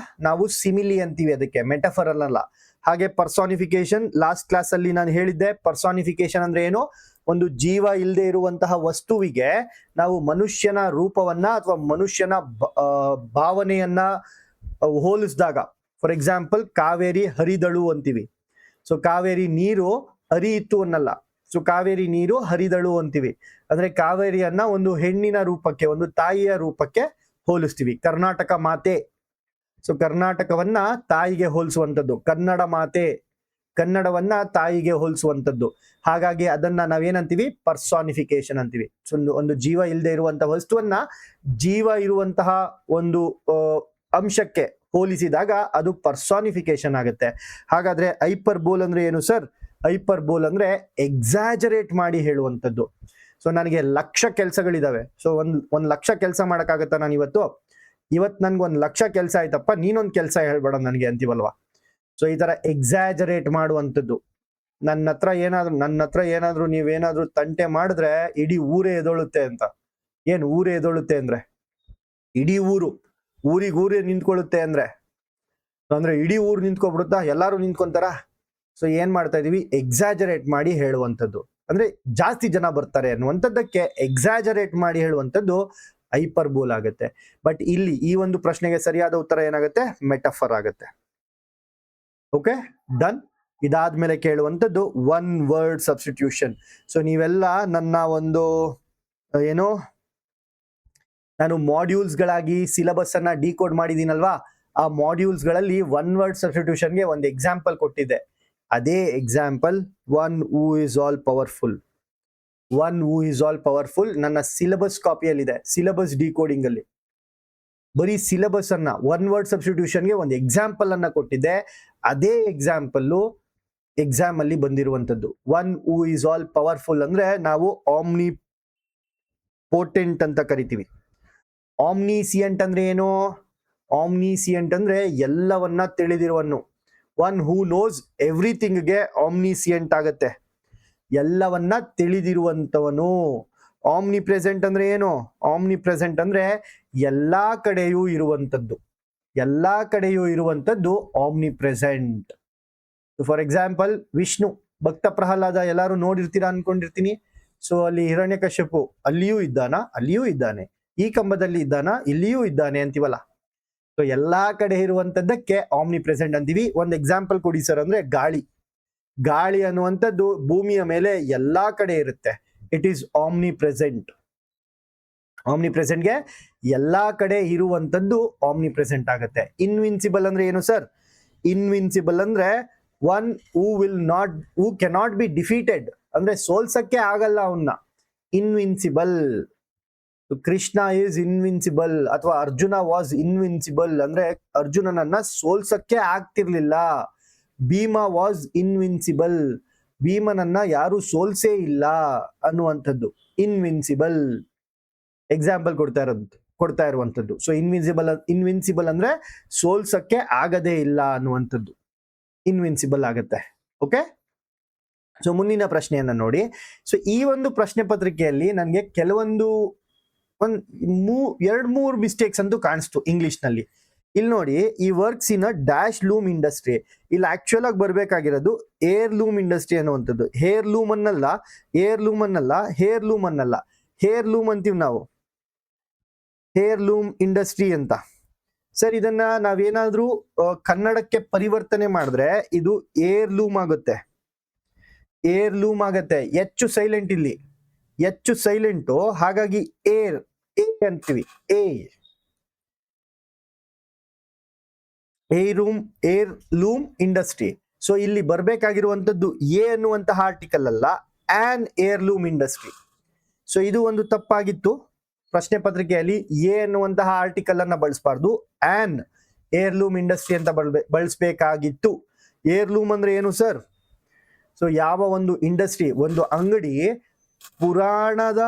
ನಾವು ಸಿಮಿಲಿ ಅಂತೀವಿ, ಅದಕ್ಕೆ ಮೆಟಫರ್ ಅಲ್ಲ. ಹಾಗೆ ಪರ್ಸಾನಿಫಿಕೇಶನ್, ಲಾಸ್ಟ್ ಕ್ಲಾಸ್ ಅಲ್ಲಿ ನಾನು ಹೇಳಿದ್ದೆ. ಪರ್ಸಾನಿಫಿಕೇಶನ್ ಅಂದ್ರೆ ಏನು? ಒಂದು ಜೀವ ಇಲ್ಲದೆ ಇರುವಂತಹ ವಸ್ತುವಿಗೆ ನಾವು ಮನುಷ್ಯನ ರೂಪವನ್ನ ಅಥವಾ ಮನುಷ್ಯನ ಭಾವನೆಯನ್ನ ಹೋಲಿಸಿದಾಗ, ಫಾರ್ ಎಕ್ಸಾಂಪಲ್ ಕಾವೇರಿ ಹರಿದಳು ಅಂತೀವಿ. ಸೊ ಕಾವೇರಿ ನೀರು ಹರಿಯಿತು ಅನ್ನಲ್ಲ, ಸೊ ಕಾವೇರಿ ನೀರು ಹರಿದಳು ಅಂತೀವಿ. ಅಂದ್ರೆ ಕಾವೇರಿಯನ್ನ ಒಂದು ಹೆಣ್ಣಿನ ರೂಪಕ್ಕೆ, ಒಂದು ತಾಯಿಯ ರೂಪಕ್ಕೆ ಹೋಲಿಸ್ತೀವಿ. ಕರ್ನಾಟಕ ಮಾತೆ, ಸೊ ಕರ್ನಾಟಕವನ್ನ ತಾಯಿಗೆ ಹೋಲಿಸುವಂಥದ್ದು. ಕನ್ನಡ ಮಾತೆ, ಕನ್ನಡವನ್ನ ತಾಯಿಗೆ ಹೋಲಿಸುವಂಥದ್ದು. ಹಾಗಾಗಿ ಅದನ್ನ ನಾವೇನಂತೀವಿ? ಪರ್ಸಾನಿಫಿಕೇಶನ್ ಅಂತೀವಿ. ಸೊ ಒಂದು ಜೀವ ಇಲ್ಲದೆ ಇರುವಂತಹ ವಸ್ತುವನ್ನ ಜೀವ ಇರುವಂತಹ ಒಂದು ಅಂಶಕ್ಕೆ ಹೋಲಿಸಿದಾಗ ಅದು ಪರ್ಸಾನಿಫಿಕೇಶನ್ ಆಗುತ್ತೆ. ಹಾಗಾದ್ರೆ ಹೈಪರ್ಬೋಲ್ ಅಂದ್ರೆ ಏನು ಸರ್? ಹೈಪರ್ಬೋಲ್ ಅಂದ್ರೆ ಎಕ್ಸಾಜರೇಟ್ ಮಾಡಿ ಹೇಳುವಂಥದ್ದು. ಸೊ ನನಗೆ ಲಕ್ಷ ಕೆಲಸಗಳಿದಾವೆ. ಸೊ ಒಂದ್ ಲಕ್ಷ ಕೆಲಸ ಮಾಡಕ್ಕಾಗತ್ತಾ? ನಾನು ಇವತ್ತು ನನ್ಗೆ 1,00,000 ಕೆಲಸ ಆಯ್ತಪ್ಪ, ನೀನೊಂದ್ ಕೆಲಸ ಹೇಳ್ಬೇಡ ನನಗೆ ಅಂತೀವಲ್ವಾ? ಸೊ ಈ ತರ ಎಕ್ಸಾಜರೇಟ್ ಮಾಡುವಂಥದ್ದು. ನನ್ನ ಹತ್ರ ಏನಾದ್ರೂ ನೀವೇನಾದ್ರೂ ತಂಟೆ ಮಾಡಿದ್ರೆ ಇಡೀ ಊರೇ ಎದೊಳುತ್ತೆ ಅಂತ. ಏನ್ ಊರೇ ಎದೊಳುತ್ತೆ ಅಂದ್ರೆ? ಇಡೀ ಊರೇ ನಿಂತ್ಕೊಳ್ಳುತ್ತೆ ಅಂದ್ರೆ ಇಡೀ ಊರು ನಿಂತ್ಕೊಬಿಡುತ್ತಾ? ಎಲ್ಲಾರು ನಿಂತ್ಕೊಂತಾರ? ಸೊ ಏನ್ ಮಾಡ್ತಾ ಇದೀವಿ? ಎಕ್ಸಾಜರೇಟ್ ಮಾಡಿ ಹೇಳುವಂಥದ್ದು. ಅಂದ್ರೆ ಜಾಸ್ತಿ ಜನ ಬರ್ತಾರೆ ಅನ್ನುವಂಥದ್ದಕ್ಕೆ ಎಕ್ಸಾಜರೇಟ್ ಮಾಡಿ ಹೇಳುವಂಥದ್ದು ಹೈಪರ್ಬೋಲ್ ಆಗುತ್ತೆ. ಬಟ್ ಇಲ್ಲಿ ಈ ಒಂದು ಪ್ರಶ್ನೆಗೆ ಸರಿಯಾದ ಉತ್ತರ ಏನಾಗುತ್ತೆ? ಮೆಟಫರ್ ಆಗುತ್ತೆ. Okay, done. ಇದಾದ್ಮೇಲೆ ಕೇಳುವಂಥದ್ದು ಒನ್ ವರ್ಡ್ ಸಬ್ಸ್ಟಿಟ್ಯೂಷನ್. ಸೊ ನೀವೆಲ್ಲ ನನ್ನ ಒಂದು ನಾನು ಮಾಡ್ಯೂಲ್ಸ್ ಗಳಾಗಿ ಸಿಲೆಬಸ್ ಅನ್ನ ಡಿಕೋಡ್ ಮಾಡಿದೀನಲ್ವಾ? ಆ ಮಾಡ್ಯೂಲ್ಸ್ ಗಳಲ್ಲಿ ಒನ್ ವರ್ಡ್ ಸಬ್ಸ್ಟಿಟ್ಯೂಷನ್ಗೆ ಒಂದು ಎಕ್ಸಾಂಪಲ್ ಕೊಟ್ಟಿದ್ದೆ. ಅದೇ example one who is all powerful. One who is all powerful ನನ್ನ ಸಿಲೆಬಸ್ ಕಾಪಿಯಲ್ಲಿದೆ, ಸಿಲೆಬಸ್ ಡಿಕೋಡಿಂಗ್ ಅಲ್ಲಿ. ಬರೀ ಸಿಲೆಬಸ್ ಅನ್ನ ಒನ್ ವರ್ಡ್ ಸಬ್ಸ್ಟಿಟ್ಯೂಷನ್ಗೆ ಒಂದು ಎಕ್ಸಾಂಪಲ್ ಅನ್ನ ಕೊಟ್ಟಿದ್ದೆ. ಅದೇ ಎಕ್ಸಾಂಪಲ್ ಎಕ್ಸಾಮ್ ಅಲ್ಲಿ ಬಂದಿರುವಂತದ್ದು. One who is all powerful ಅಂದ್ರೆ ನಾವು ಆಮ್ನಿ ಪೋಟೆಂಟ್ ಅಂತ ಕರಿತೀವಿ. ಆಮ್ನಿಸಿಯಂಟ್ ಅಂದ್ರೆ ಏನು? ಆಮ್ನಿಸಿಯಂಟ್ ಅಂದ್ರೆ ಎಲ್ಲವನ್ನ ತಿಳಿದಿರುವನು. ಒನ್ ಹೂ ನೋಸ್ ಎವ್ರಿಥಿಂಗ್ಗೆ ಆಮ್ನಿಸಿಯಂಟ್ ಆಗತ್ತೆ, ಎಲ್ಲವನ್ನ ತಿಳಿದಿರುವಂತವನು. ಆಮ್ನಿ ಪ್ರೆಸೆಂಟ್ ಅಂದ್ರೆ ಏನು? ಆಮ್ನಿ ಪ್ರೆಸೆಂಟ್ ಅಂದ್ರೆ ಎಲ್ಲಾ ಕಡೆಯೂ ಇರುವಂತದ್ದು, ಎಲ್ಲಾ ಕಡೆಯೂ ಇರುವಂತದ್ದು Omni present. For example Vishnu, ಭಕ್ತ ಪ್ರಹ್ಲಾದ ಎಲ್ಲಾರು ನೋಡಿರ್ತೀರಾ ಅನ್ಕೊಂಡಿರ್ತೀನಿ. ಸೊ ಅಲ್ಲಿ ಹಿರಣ್ಯಕಶ್ಯಪು ಅಲ್ಲಿಯೂ ಇದ್ದಾನ, ಅಲ್ಲಿಯೂ ಇದ್ದಾನೆ, ಈ ಕಂಬದಲ್ಲಿ ಇದ್ದಾನ, ಇಲ್ಲಿಯೂ ಇದ್ದಾನೆ ಅಂತೀವಲ್ಲ. ಸೊ ಎಲ್ಲಾ ಕಡೆ ಇರುವಂತದ್ದಕ್ಕೆ ಆಮ್ನಿ ಪ್ರೆಸೆಂಟ್ ಅಂತೀವಿ. ಒಂದು ಎಕ್ಸಾಂಪಲ್ ಕೊಡಿ ಸರ್ ಅಂದ್ರೆ ಗಾಳಿ. ಗಾಳಿ ಅನ್ನುವಂಥದ್ದು ಭೂಮಿಯ ಮೇಲೆ ಎಲ್ಲಾ ಕಡೆ ಇರುತ್ತೆ. It is omnipresent. Omni ಪ್ರೆಸೆಂಟ್ಗೆ ಎಲ್ಲಾ ಕಡೆ ಇರುವಂತದ್ದು ಆಮ್ನಿ ಪ್ರೆಸೆಂಟ್ ಆಗುತ್ತೆ. ಇನ್ವಿನ್ಸಿಬಲ್ ಅಂದ್ರೆ ಏನು ಸರ್? ಇನ್ವಿನ್ಸಿಬಲ್ ಅಂದ್ರೆ one who cannot be defeated, ಅಂದ್ರೆ ಸೋಲ್ಸಕ್ಕೆ ಆಗಲ್ಲ ಅವನ್ನ. ಇನ್ವಿನ್ಸಿಬಲ್. ಕೃಷ್ಣ ಈಸ್ ಇನ್ವಿನ್ಸಿಬಲ್ ಅಥವಾ ಅರ್ಜುನ ವಾಸ್ ಇನ್ವಿನ್ಸಿಬಲ್ ಅಂದ್ರೆ ಅರ್ಜುನನನ್ನ ಸೋಲ್ಸಕ್ಕೆ ಆಗ್ತಿರ್ಲಿಲ್ಲ. ಭೀಮ ವಾಸ್ ಇನ್ವಿನ್ಸಿಬಲ್, ಭೀಮನನ್ನ ಯಾರು ಸೋಲ್ಸೇ ಇಲ್ಲ ಅನ್ನುವಂಥದ್ದು ಇನ್ವಿನ್ಸಿಬಲ್. ಎಕ್ಸಾಂಪಲ್ ಕೊಡ್ತಾ ಇರುವಂತದ್ದು. ಸೊ ಇನ್ವಿನ್ಸಿಬಲ್ ಅಂದ್ರೆ ಸೋಲ್ಸಕ್ಕೆ ಆಗದೇ ಇಲ್ಲ ಅನ್ನುವಂಥದ್ದು, ಇನ್ವಿನ್ಸಿಬಲ್ ಆಗತ್ತೆ. ಓಕೆ, ಸೊ ಮುಂದಿನ ಪ್ರಶ್ನೆಯನ್ನ ನೋಡಿ. ಸೊ ಈ ಒಂದು ಪ್ರಶ್ನೆ ಪತ್ರಿಕೆಯಲ್ಲಿ ನನಗೆ ಕೆಲವೊಂದು ಎರಡ್ ಮೂರು ಮಿಸ್ಟೇಕ್ಸ್ ಅಂತೂ ಕಾಣಿಸ್ತು ಇಂಗ್ಲಿಷ್ ನಲ್ಲಿ. ಇಲ್ಲಿ ನೋಡಿ, ಈ works in a dash loom industry, ಇಲ್ಲಿ ಆಕ್ಚುಯಲ್ ಆಗಿ ಬರ್ಬೇಕಾಗಿರೋದು ಏರ್ ಲೂಮ್ ಇಂಡಸ್ಟ್ರಿ ಅನ್ನುವಂಥದ್ದು. ಹೇರ್ ಲೂಮ್ ಅನ್ನಲ್ಲ, ಏರ್ ಲೂಮ್ ಅನ್ನಲ್ಲ, ಹೇರ್ ಲೂಮ್ ಅನ್ನಲ್ಲ, ಹೇರ್ ಲೂಮ್ ಅಂತೀವಿ ನಾವು, ಹೇರ್ ಲೂಮ್ ಇಂಡಸ್ಟ್ರಿ ಅಂತ. ಸರ್, ಇದನ್ನ ನಾವೇನಾದ್ರೂ ಕನ್ನಡಕ್ಕೆ ಪರಿವರ್ತನೆ ಮಾಡಿದ್ರೆ ಇದು ಏರ್ ಲೂಮ್ ಆಗುತ್ತೆ, ಏರ್ ಲೂಮ್ ಆಗತ್ತೆ. ಹೆಚ್ಚು ಸೈಲೆಂಟ್, ಇಲ್ಲಿ ಹೆಚ್ಚು ಸೈಲೆಂಟು, ಹಾಗಾಗಿ ಏರ್ ಅಂತೀವಿ, ಏರ್ ಲೂಮ್ ಇಂಡಸ್ಟ್ರಿ. ಸೊ ಇಲ್ಲಿ ಬರ್ಬೇಕಾಗಿರುವಂತದ್ದು ಎ ಅನ್ನುವಂತಹ ಆರ್ಟಿಕಲ್ ಅಲ್ಲ, on heirloom industry. So ಇದು ಒಂದು ತಪ್ಪಾಗಿತ್ತು. ಪ್ರಶ್ನೆ ಪತ್ರಿಕೆಯಲ್ಲಿ ಎ ಅನ್ನುವಂತಹ ಆರ್ಟಿಕಲ್ ಅನ್ನ ಬಳಸಬಾರ್ದು, ಆನ್ ಏರ್ ಲೂಮ್ ಇಂಡಸ್ಟ್ರಿ ಅಂತ ಬಳಸಬೇಕಾಗಿತ್ತು. ಏರ್ ಲೂಮ್ ಅಂದ್ರೆ ಏನು ಸರ್? ಸೊ ಯಾವ ಒಂದು ಇಂಡಸ್ಟ್ರಿ, ಒಂದು ಅಂಗಡಿ ಪುರಾಣದ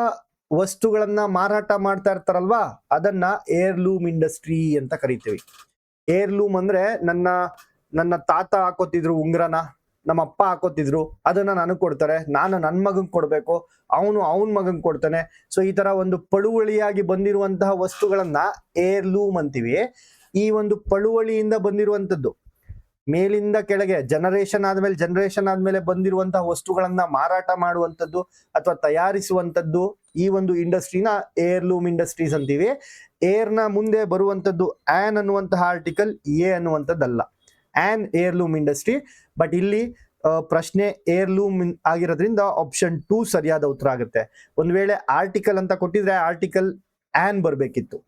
ವಸ್ತುಗಳನ್ನ ಮಾರಾಟ ಮಾಡ್ತಾ ಇರ್ತಾರಲ್ವಾ, ಅದನ್ನ ಏರ್ ಲೂಮ್ ಇಂಡಸ್ಟ್ರಿ ಅಂತ ಕರಿತೀವಿ. ಏರ್ ಲೂಮ್ ಅಂದ್ರೆ ನನ್ನ ತಾತ ಹಾಕೋತಿದ್ರು ಉಂಗ್ರನ, ನಮ್ಮ ಅಪ್ಪ ಹಾಕೋತಿದ್ರು, ಅದನ್ನ ನನಗ್ ಕೊಡ್ತಾರೆ, ನಾನು ನನ್ನ ಮಗನ್ ಕೊಡ್ಬೇಕು, ಅವನ್ ಮಗನ್ ಕೊಡ್ತಾನೆ. ಸೊ ಈ ತರ ಒಂದು ಪಳುವಳಿಯಾಗಿ ಬಂದಿರುವಂತಹ ವಸ್ತುಗಳನ್ನ ಏರ್ ಲೂಮ್ ಅಂತೀವಿ. ಈ ಒಂದು ಪಳುವಳಿಯಿಂದ ಬಂದಿರುವಂತದ್ದು, ಮೇಲಿಂದ ಕೆಳಗೆ ಜನರೇಷನ್ ಆದ್ಮೇಲೆ ಬಂದಿರುವಂತಹ ವಸ್ತುಗಳನ್ನ ಮಾರಾಟ ಮಾಡುವಂತದ್ದು ಅಥವಾ ತಯಾರಿಸುವಂತದ್ದು, ಈ ಒಂದು ಇಂಡಸ್ಟ್ರಿನ ಏರ್ ಲೂಮ್ ಇಂಡಸ್ಟ್ರೀಸ್ ಅಂತೀವಿ. ಏರ್ ನ ಮುಂದೆ ಬರುವಂತದ್ದು ಆನ್ ಅನ್ನುವಂತಹ ಆರ್ಟಿಕಲ್, ಎ ಅನ್ನುವಂಥದ್ದಲ್ಲ, an heirloom industry. But ಇಲ್ಲಿ ಪ್ರಶ್ನೆ ಏರ್ ಲೂಮ್ ಆಗಿರೋದ್ರಿಂದ ಆಪ್ಷನ್ 2 ಸರಿಯಾದ ಉತ್ತರ ಆಗುತ್ತೆ. ಒಂದ್ ವೇಳೆ ಆರ್ಟಿಕಲ್ ಅಂತ ಕೊಟ್ಟಿದ್ರೆ ಆರ್ಟಿಕಲ್ ಆನ್ ಬರ್ಬೇಕಿತ್ತು.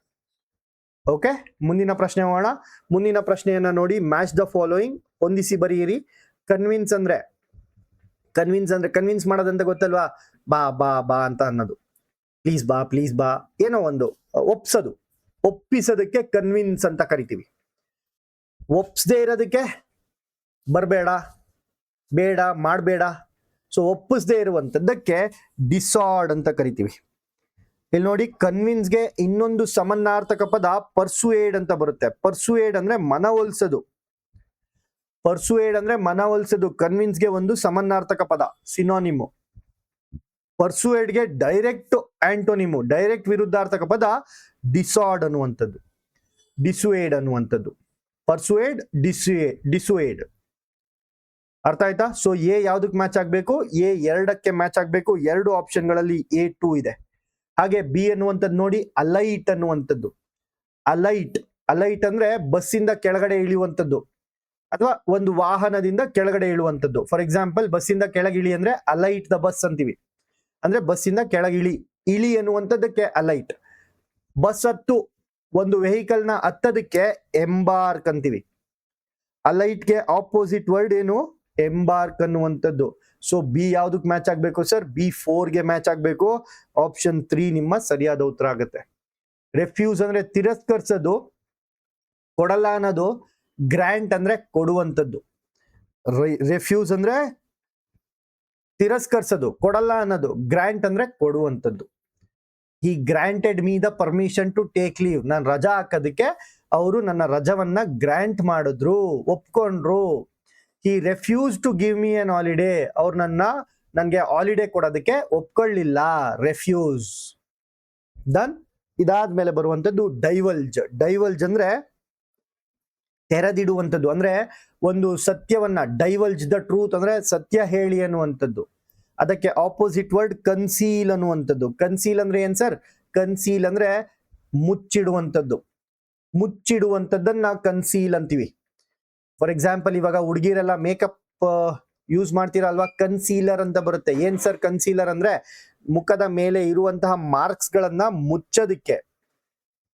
ಓಕೆ, ಮುಂದಿನ ಪ್ರಶ್ನೆ ಹೋಗೋಣ. ಮುಂದಿನ ಪ್ರಶ್ನೆಯನ್ನ ನೋಡಿ, ಮ್ಯಾಚ್ ದ ಫಾಲೋಯಿಂಗ್, ಹೊಂದಿಸಿ ಬರೆಯಿರಿ. ಕನ್ವಿನ್ಸ್ ಮಾಡೋದಂತ ಗೊತ್ತಲ್ವಾ? ಬಾ ಬಾ ಬಾ ಅಂತ ಅನ್ನೋದು, ಪ್ಲೀಸ್ ಬಾ, ಏನೋ ಒಂದು ಒಪ್ಪಿಸೋದಕ್ಕೆ ಕನ್ವಿನ್ಸ್ ಅಂತ ಕರಿತೀವಿ. ಒಪ್ಸದೇ ಇರೋದಕ್ಕೆ ಬರಬೇಡ, ಬೇಡ, ಮಾಡಬೇಡ. ಸೊ ಒಪ್ಪಿಸದೇ ಇರುವಂತದ್ದಕ್ಕೆ ಡಿಸಾರ್ಡ್ ಅಂತ ಕರಿತೀವಿ. ಇಲ್ಲಿ ನೋಡಿ, ಕನ್ವಿನ್ಸ್ಗೆ ಇನ್ನೊಂದು ಸಮನಾರ್ಥಕ ಪದ ಪರ್ಸುಯೇಡ್ ಅಂತ ಬರುತ್ತೆ. ಪರ್ಸುಯೇಡ್ ಅಂದ್ರೆ ಮನವೊಲಿಸೋದು. ಕನ್ವಿನ್ಸ್ಗೆ ಒಂದು ಸಮನಾರ್ಥಕ ಪದ, ಸಿನೋನಿಮು. ಪರ್ಸುಯೇಡ್ಗೆ ಡೈರೆಕ್ಟ್ ಆಂಟೋನಿಮು, ಡೈರೆಕ್ಟ್ ವಿರುದ್ಧಾರ್ಥಕ ಪದ ಡಿಸಾರ್ಡ್ ಅನ್ನುವಂಥದ್ದು, ಡಿಸುಯೇಡ್ ಅನ್ನುವಂಥದ್ದು. ಪರ್ಸುಯೇಡ್, ಡಿಸುಯೇಡ್. ಅರ್ಥ ಆಯ್ತಾ? ಸೊ ಎ ಯಾವ್ದಕ್ಕೆ ಮ್ಯಾಚ್ ಆಗ್ಬೇಕು? ಎ 2ಕ್ಕೆ ಮ್ಯಾಚ್ ಆಗ್ಬೇಕು. 2 ಆಪ್ಷನ್ಗಳಲ್ಲಿ A2 ಇದೆ. ಹಾಗೆ ಬಿ ಅನ್ನುವಂಥದ್ದು ನೋಡಿ, ಅಲೈಟ್ ಅನ್ನುವಂಥದ್ದು. ಅಲೈಟ್ ಅಂದ್ರೆ ಬಸ್ಸಿಂದ ಕೆಳಗಡೆ ಇಳಿಯುವಂಥದ್ದು ಅಥವಾ ಒಂದು ವಾಹನದಿಂದ ಕೆಳಗಡೆ ಇಳುವಂಥದ್ದು. ಫಾರ್ ಎಕ್ಸಾಂಪಲ್, ಬಸ್ಸಿಂದ ಕೆಳಗೆ ಇಳಿ ಅಂದ್ರೆ ಅಲೈಟ್ ದ ಬಸ್ ಅಂತೀವಿ, ಅಂದ್ರೆ ಬಸ್ಸಿಂದ ಕೆಳಗೆ ಇಳಿ ಅನ್ನುವಂಥದ್ದಕ್ಕೆ ಅಲೈಟ್. ಬಸ್ ಹತ್ತು, ಒಂದು ವೆಹಿಕಲ್ ನ ಹತ್ತದಕ್ಕೆ ಎಂಬಾರ್ಕ್ ಅಂತೀವಿ. ಅಲೈಟ್ಗೆ ಆಪೋಸಿಟ್ ವರ್ಡ್ ಏನು? ಎಂಬಾರ್ಕ್ ಅನ್ನುವಂಥದ್ದು. ಸೊ ಬಿ ಯಾವ್ದಕ್ಕೆ ಮ್ಯಾಚ್ ಆಗ್ಬೇಕು ಸರ್? B4ಗೆ ಮ್ಯಾಚ್ ಆಗ್ಬೇಕು. ಆಪ್ಷನ್ 3 ನಿಮ್ಮ ಸರಿಯಾದ ಉತ್ತರ ಆಗುತ್ತೆ. ರೆಫ್ಯೂಸ್ ಅಂದ್ರೆ ತಿರಸ್ಕರಿಸೋದು, ಕೊಡಲ್ಲ ಅನ್ನೋದು. ಗ್ರಾಂಟ್ ಅಂದ್ರೆ ಕೊಡುವಂಥದ್ದು. ರೆಫ್ಯೂಸ್ ಅಂದ್ರೆ ತಿರಸ್ಕರಿಸೋದು, ಕೊಡಲ್ಲ ಅನ್ನೋದು. ಗ್ರಾಂಟ್ ಅಂದ್ರೆ ಕೊಡುವಂಥದ್ದು. He granted me the permission to take leave. ನಾನು ರಜಾ ಹಾಕೋದಕ್ಕೆ ಅವರು ನನ್ನ ರಜವನ್ನ ಗ್ರಾಂಟ್ ಮಾಡಿದ್ರು, ಒಪ್ಕೊಂಡ್ರು. He refuse to give me an holiday. ಅವ್ರು ನನ್ಗೆ ಹಾಲಿಡೇ ಕೊಡೋದಕ್ಕೆ ಒಪ್ಕೊಳ್ಳಿಲ್ಲ, ರೆಫ್ಯೂಸ್. ಡನ್. ಇದಾದ್ಮೇಲೆ ಬರುವಂತದ್ದು ಡೈವಲ್ಜ್ ಅಂದ್ರೆ ತೆರೆದಿಡುವಂಥದ್ದು. ಅಂದ್ರೆ ಒಂದು ಸತ್ಯವನ್ನ, ಡೈವಲ್ಜ್ ದ ಟ್ರೂತ್ ಅಂದ್ರೆ ಸತ್ಯ ಹೇಳಿ ಅನ್ನುವಂಥದ್ದು. ಅದಕ್ಕೆ ಆಪೋಸಿಟ್ ವರ್ಡ್ ಕನ್ಸೀಲ್ ಅನ್ನುವಂಥದ್ದು. ಕನ್ಸೀಲ್ ಅಂದ್ರೆ ಏನ್ ಸರ್? ಕನ್ಸೀಲ್ ಅಂದ್ರೆ ಮುಚ್ಚಿಡುವಂಥದ್ದನ್ನ ಕನ್ಸೀಲ್ ಅಂತೀವಿ. ಫಾರ್ ಎಕ್ಸಾಂಪಲ್, ಇವಾಗ ಹುಡುಗಿರೆಲ್ಲ ಮೇಕಪ್ ಯೂಸ್ ಮಾಡ್ತೀರಲ್ವಾ, ಕನ್ಸೀಲರ್ ಅಂತ ಬರುತ್ತೆ. ಏನ್ ಸರ್ ಕನ್ಸೀಲರ್ ಅಂದ್ರೆ? ಮುಖದ ಮೇಲೆ ಇರುವಂತಹ ಮಾರ್ಕ್ಸ್ ಗಳನ್ನ ಮುಚ್ಚೋದಿಕ್ಕೆ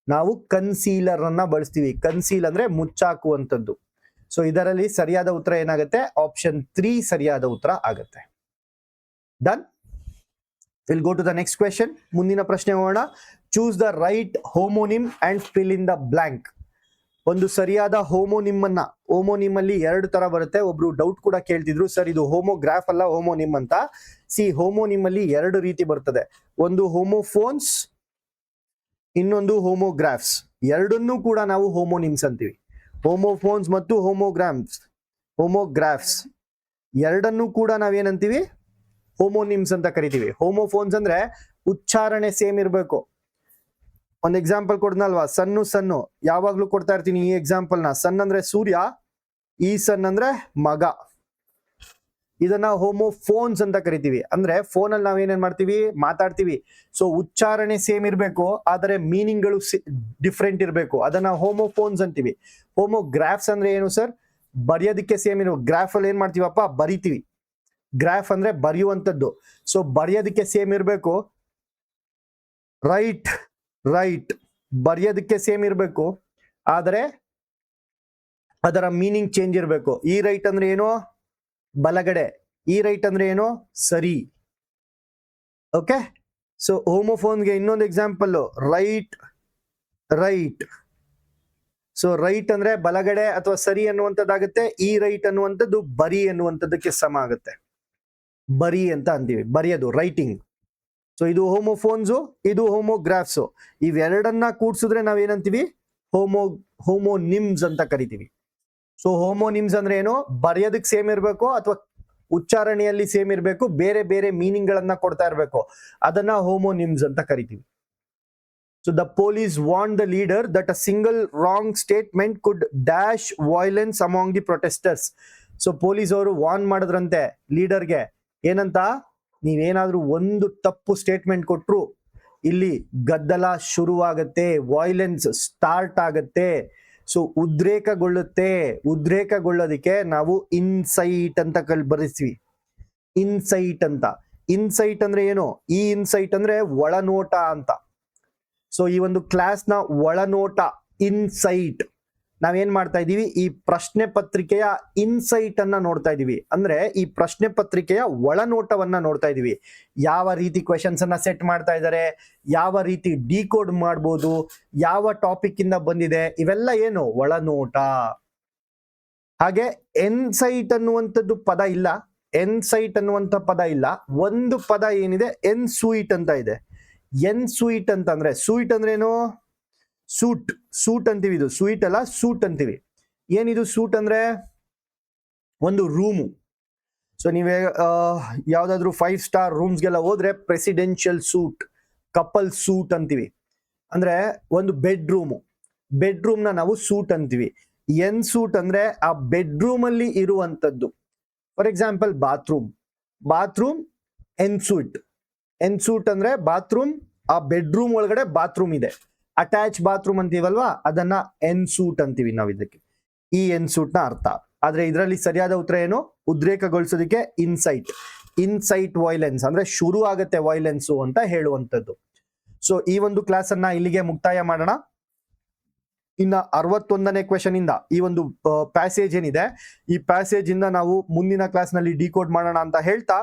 ನಾವು ಕನ್ಸೀಲರ್ ಅನ್ನ ಬಳಸ್ತೀವಿ. ಕನ್ಸೀಲ್ ಅಂದ್ರೆ ಮುಚ್ಚಾಕುವಂಥದ್ದು. ಸೊ ಇದರಲ್ಲಿ ಸರಿಯಾದ ಉತ್ತರ ಏನಾಗುತ್ತೆ? ಆಪ್ಷನ್ 3 ಸರಿಯಾದ ಉತ್ತರ ಆಗುತ್ತೆ. Done. Will go to the next question. ಮುಂದಿನ ಪ್ರಶ್ನೆ ಹೋಗೋಣ. Choose the right homonym and fill in the blank. ಒಂದು ಸರಿಯಾದ ಹೋಮೋನಿಮ್ ಅಲ್ಲಿ 2 ತರ ಬರುತ್ತೆ. ಒಬ್ರು ಡೌಟ್ ಕೂಡ ಕೇಳ್ತಿದ್ರು, ಸರ್ ಇದು ಹೋಮೋಗ್ರಾಫ್ ಅಲ್ಲ ಹೋಮೋನಿಮ್ ಅಂತ. ಹೋಮೋನಿಮ್ ಅಲ್ಲಿ 2 ರೀತಿ ಬರ್ತದೆ. ಒಂದು ಹೋಮೋಫೋನ್ಸ್, ಇನ್ನೊಂದು ಹೋಮೋಗ್ರಾಫ್ಸ್. ಎರಡನ್ನೂ ಕೂಡ ನಾವು ಹೋಮೋನಿಮ್ಸ್ ಅಂತೀವಿ. ಹೋಮೋಫೋನ್ಸ್ ಮತ್ತು ಹೋಮೋಗ್ರಾಫ್ಸ್ ಎರಡನ್ನೂ ಕೂಡ ನಾವೇನಂತೀವಿ? ಹೋಮೋನಿಮ್ಸ್ ಅಂತ ಕರಿತೀವಿ. ಹೋಮೋಫೋನ್ಸ್ ಅಂದ್ರೆ ಉಚ್ಚಾರಣೆ ಸೇಮ್ ಇರಬೇಕು. ಒಂದು ಎಕ್ಸಾಂಪಲ್ ಕೊಡ್ನಲ್ವಾ, ಸನ್ನು ಯಾವಾಗ್ಲೂ ಕೊಡ್ತಾ ಇರ್ತೀನಿ ಈ ಎಕ್ಸಾಂಪಲ್ ನ. ಸನ್ ಅಂದ್ರೆ ಸೂರ್ಯ, ಈ ಸನ್ ಅಂದ್ರೆ ಮಗ. ಇದನ್ನ ಹೋಮೋಫೋನ್ಸ್ ಅಂತ ಕರಿತೀವಿ. ಅಂದ್ರೆ ಫೋನ್ ಅಲ್ಲಿ ನಾವೇನೇನ್ ಮಾಡ್ತೀವಿ, ಮಾತಾಡ್ತೀವಿ. ಸೊ ಉಚ್ಚಾರಣೆ ಸೇಮ್ ಇರಬೇಕು, ಆದರೆ ಮೀನಿಂಗ್ಗಳು ಡಿಫ್ರೆಂಟ್ ಇರಬೇಕು. ಅದನ್ನ ಹೋಮೋಫೋನ್ಸ್ ಅಂತೀವಿ. ಹೋಮೋಗ್ರಾಫ್ಸ್ ಅಂದ್ರೆ ಏನು ಸರ್? ಬರೆಯೋದಕ್ಕೆ ಸೇಮ್ ಇರೋ. ಗ್ರಾಫ್ ಅಲ್ಲಿ ಏನ್ ಮಾಡ್ತೀವಪ್ಪ, ಬರಿತೀವಿ. ಗ್ರಾಫ್ ಅಂದ್ರೆ ಬರೆಯುವಂಥದ್ದು. ಸೊ ಬರೆಯೋದಕ್ಕೆ ಸೇಮ್ ಇರಬೇಕು. ರೈಟ್ ಬರೆಯೋದಕ್ಕೆ ಸೇಮ್ ಇರಬೇಕು, ಆದರೆ ಅದರ ಮೀನಿಂಗ್ ಚೇಂಜ್ ಇರಬೇಕು. ಈ ರೈಟ್ ಅಂದ್ರೆ ಏನು? ಬಲಗಡೆ. ಈ ರೈಟ್ ಅಂದ್ರೆ ಏನು? ಸರಿ. ಓಕೆ. ಸೊ ಹೋಮೋಫೋನ್ಗೆ ಇನ್ನೊಂದು ಎಕ್ಸಾಂಪಲ್ ರೈಟ್. ಸೊ ರೈಟ್ ಅಂದ್ರೆ ಬಲಗಡೆ ಅಥವಾ ಸರಿ ಅನ್ನುವಂಥದ್ದಾಗುತ್ತೆ. ಈ ರೈಟ್ ಅನ್ನುವಂಥದ್ದು ಬರಿ ಅನ್ನುವಂಥದ್ದಕ್ಕೆ ಸಮ ಆಗುತ್ತೆ. ಬರಿ ಅಂತ ಅಂತೀವಿ, ಬರೆಯೋದು, ರೈಟಿಂಗ್. ಸೊ ಇದು ಹೋಮೋಫೋನ್ಸು, ಇದು ಹೋಮೋಗ್ರಾಫ್ಸು. ಇವೆರಡನ್ನ ಕೂಡ್ಸಿದ್ರೆ ನಾವೇನಂತೀವಿ? ಹೋಮೋನಿಮ್ಸ್ ಅಂತ ಕರಿತೀವಿ. ಸೊ ಹೋಮೋನಿಮ್ಸ್ ಅಂದ್ರೆ ಏನು? ಬರೆಯೋದಕ್ಕೆ ಸೇಮ್ ಇರಬೇಕು ಅಥವಾ ಉಚ್ಚಾರಣೆಯಲ್ಲಿ ಸೇಮ್ ಇರಬೇಕು, ಬೇರೆ ಬೇರೆ ಮೀನಿಂಗ್ ಗಳನ್ನ ಕೊಡ್ತಾ ಇರಬೇಕು. ಅದನ್ನ ಹೋಮೋನಿಮ್ಸ್ ಅಂತ ಕರಿತೀವಿ. So the police warn the leader that a single wrong statement could dash violence among the protesters. So police ಅವರು ವಾರ್ನ್ ಮಾಡಿದ್ರಂತೆ ಲೀಡರ್ಗೆ, ಏನಂತ? ನೀವೇನಾದ್ರೂ ಒಂದು ತಪ್ಪು ಸ್ಟೇಟ್ಮೆಂಟ್ ಕೊಟ್ರು ಇಲ್ಲಿ ಗದ್ದಲ ಶುರುವಾಗತ್ತೆ, ವೈಲೆನ್ಸ್ ಸ್ಟಾರ್ಟ್ ಆಗತ್ತೆ. ಸೊ ಉದ್ರೇಕಗೊಳ್ಳೋದಕ್ಕೆ ನಾವು ಇನ್ಸೈಟ್ ಅಂತ ಬರೆಸ್ತೀವಿ. ಇನ್ಸೈಟ್ ಅಂತ. ಇನ್ಸೈಟ್ ಅಂದ್ರೆ ಏನು? ಈ ಇನ್ಸೈಟ್ ಅಂದ್ರೆ ಒಳನೋಟ ಅಂತ. ಸೊ ಈ ಒಂದು ಕ್ಲಾಸ್ ನ ಒಳನೋಟ, ಇನ್ಸೈಟ್, ನಾವೇನ್ ಮಾಡ್ತಾ ಇದೀವಿ? ಈ ಪ್ರಶ್ನೆ ಪತ್ರಿಕೆಯ ಇನ್ಸೈಟ್ ಅನ್ನ ನೋಡ್ತಾ ಇದೀವಿ. ಅಂದ್ರೆ ಈ ಪ್ರಶ್ನೆ ಪತ್ರಿಕೆಯ ಒಳನೋಟವನ್ನ ನೋಡ್ತಾ ಇದೀವಿ. ಯಾವ ರೀತಿ ಕ್ವೆಶನ್ಸ್ ಅನ್ನ ಸೆಟ್ ಮಾಡ್ತಾ ಇದ್ದಾರೆ, ಯಾವ ರೀತಿ ಡಿಕೋಡ್ ಮಾಡ್ಬೋದು, ಯಾವ ಟಾಪಿಕ್ ಇಂದ ಬಂದಿದೆ, ಇವೆಲ್ಲ ಏನು? ಒಳನೋಟ. ಹಾಗೆ ಎನ್ಸೈಟ್ ಅನ್ನುವಂಥದ್ದು ಪದ ಇಲ್ಲ. ಎನ್ಸೈಟ್ ಅನ್ನುವಂಥ ಪದ ಇಲ್ಲ. ಒಂದು ಪದ ಏನಿದೆ, ಎನ್ ಸ್ವೀಟ್ ಅಂತ ಇದೆ. ಎನ್ ಸ್ವೀಟ್ ಅಂತಂದ್ರೆ, ಸ್ವೀಟ್ ಅಂದ್ರೆ ಏನು? ಸೂಟ್ ಅಂತೀವಿ. ಇದು ಸ್ವೀಟ್ ಅಲ್ಲ, ಸೂಟ್ ಅಂತೀವಿ. ಏನಿದು ಸೂಟ್ ಅಂದ್ರೆ? ಒಂದು ರೂಮು. ಸೊ ನೀವೇ ಯಾವ್ದಾದ್ರು 5 ಸ್ಟಾರ್ ರೂಮ್ಸ್ಗೆಲ್ಲ ಹೋದ್ರೆ ಪ್ರೆಸಿಡೆನ್ಷಿಯಲ್ ಸೂಟ್, ಕಪಲ್ ಸೂಟ್ ಅಂತೀವಿ. ಅಂದ್ರೆ ಒಂದು ಬೆಡ್ರೂಮ್ ನ ನಾವು ಸೂಟ್ ಅಂತೀವಿ. ಎನ್ ಸೂಟ್ ಅಂದ್ರೆ ಆ ಬೆಡ್ರೂಮ್ ಅಲ್ಲಿ ಇರುವಂತದ್ದು. For example bathroom en suite ಅಂದ್ರೆ ಬಾತ್ರೂಮ್, ಆ ಬೆಡ್ರೂಮ್ ಒಳಗಡೆ ಬಾತ್ರೂಮ್ ಇದೆ. ಅಟ್ಯಾಚ್ ಬಾತ್ರೂಮ್ ಅಂತೀವಲ್ವಾ, ಅದನ್ನ ಎನ್ ಸೂಟ್ ಅಂತೀವಿ ನಾವು. ಇದಕ್ಕೆ ಈ ಎನ್ ಸೂಟ್ ನ ಅರ್ಥ. ಆದ್ರೆ ಇದರಲ್ಲಿ ಸರಿಯಾದ ಉತ್ತರ ಏನು? ಉದ್ರೇಕಗೊಳಿಸೋದಕ್ಕೆ ಇನ್ಸೈಟ್ ವೈಲೆನ್ಸ್ ಅಂದ್ರೆ ಶುರು ಆಗತ್ತೆ ವೈಲೆನ್ಸು ಅಂತ ಹೇಳುವಂಥದ್ದು. ಸೊ ಈ ಒಂದು ಕ್ಲಾಸ್ ಅನ್ನ ಇಲ್ಲಿಗೆ ಮುಕ್ತಾಯ ಮಾಡೋಣ. ಇನ್ನ 61ನೇ ಕ್ವೆಶನ್ ಇಂದ ಈ ಒಂದು ಪ್ಯಾಸೇಜ್ ಏನಿದೆ, ಈ ಪ್ಯಾಸೇಜ್ ಇಂದ ನಾವು ಮುಂದಿನ ಕ್ಲಾಸ್ ನಲ್ಲಿ ಡಿಕೋಡ್ ಮಾಡೋಣ ಅಂತ ಹೇಳ್ತಾ,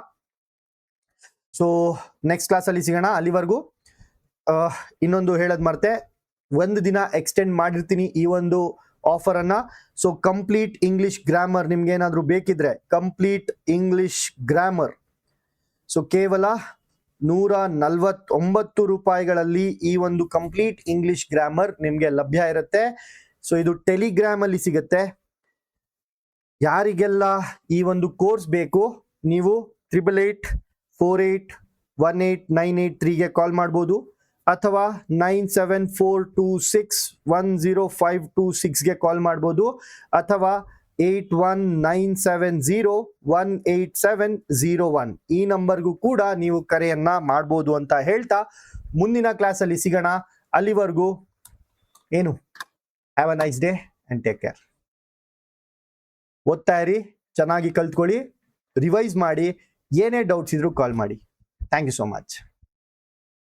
ಸೊ ನೆಕ್ಸ್ಟ್ ಕ್ಲಾಸ್ ಅಲ್ಲಿ ಸಿಗೋಣ. ಅಲ್ಲಿವರೆಗೂ ಇನ್ನೊಂದು ಹೇಳದ್ ಮರ್ತೆ, ಒಂದು ದಿನ ಎಕ್ಸ್ಟೆಂಡ್ ಮಾಡಿರ್ತೀನಿ ಈ ಒಂದು ಆಫರ್ ಅನ್ನ. ಸೊ ಕಂಪ್ಲೀಟ್ ಇಂಗ್ಲಿಷ್ ಗ್ರಾಮರ್ ನಿಮ್ಗೆ ಏನಾದ್ರೂ ಬೇಕಿದ್ರೆ, ಕಂಪ್ಲೀಟ್ ಇಂಗ್ಲಿಷ್ ಗ್ರಾಮರ್, ಸೊ ಕೇವಲ 149 ರೂಪಾಯಿಗಳಲ್ಲಿ ಈ ಒಂದು ಕಂಪ್ಲೀಟ್ ಇಂಗ್ಲಿಷ್ ಗ್ರಾಮರ್ ನಿಮ್ಗೆ ಲಭ್ಯ ಇರುತ್ತೆ. ಸೊ ಇದು ಟೆಲಿಗ್ರಾಮ್ ಅಲ್ಲಿ ಸಿಗುತ್ತೆ. ಯಾರಿಗೆಲ್ಲ ಈ ಒಂದು ಕೋರ್ಸ್ ಬೇಕು, ನೀವು 8884818983ಗೆ ಕಾಲ್ ಮಾಡ್ಬೋದು, ಅಥವಾ 9742610526ಗೆ ಕಾಲ್ ಮಾಡ್ಬೋದು, ಅಥವಾ 8197018701 ಈ ನಂಬರ್ಗೂ ಕೂಡ ನೀವು ಕರೆಯನ್ನ ಮಾಡ್ಬೋದು ಅಂತ ಹೇಳ್ತಾ, ಮುಂದಿನ ಕ್ಲಾಸ್ ಅಲ್ಲಿ ಸಿಗೋಣ. ಅಲ್ಲಿವರೆಗೂ ಏನು, have a nice day and take care. ಓದ್ತಾ ಇರಿ, ಚೆನ್ನಾಗಿ ಕಲ್ತ್ಕೊಳ್ಳಿ, ರಿವೈಸ್ ಮಾಡಿ, ಏನೇ ಡೌಟ್ಸ್ ಇದ್ರೂ ಕಾಲ್ ಮಾಡಿ. Thank you so much.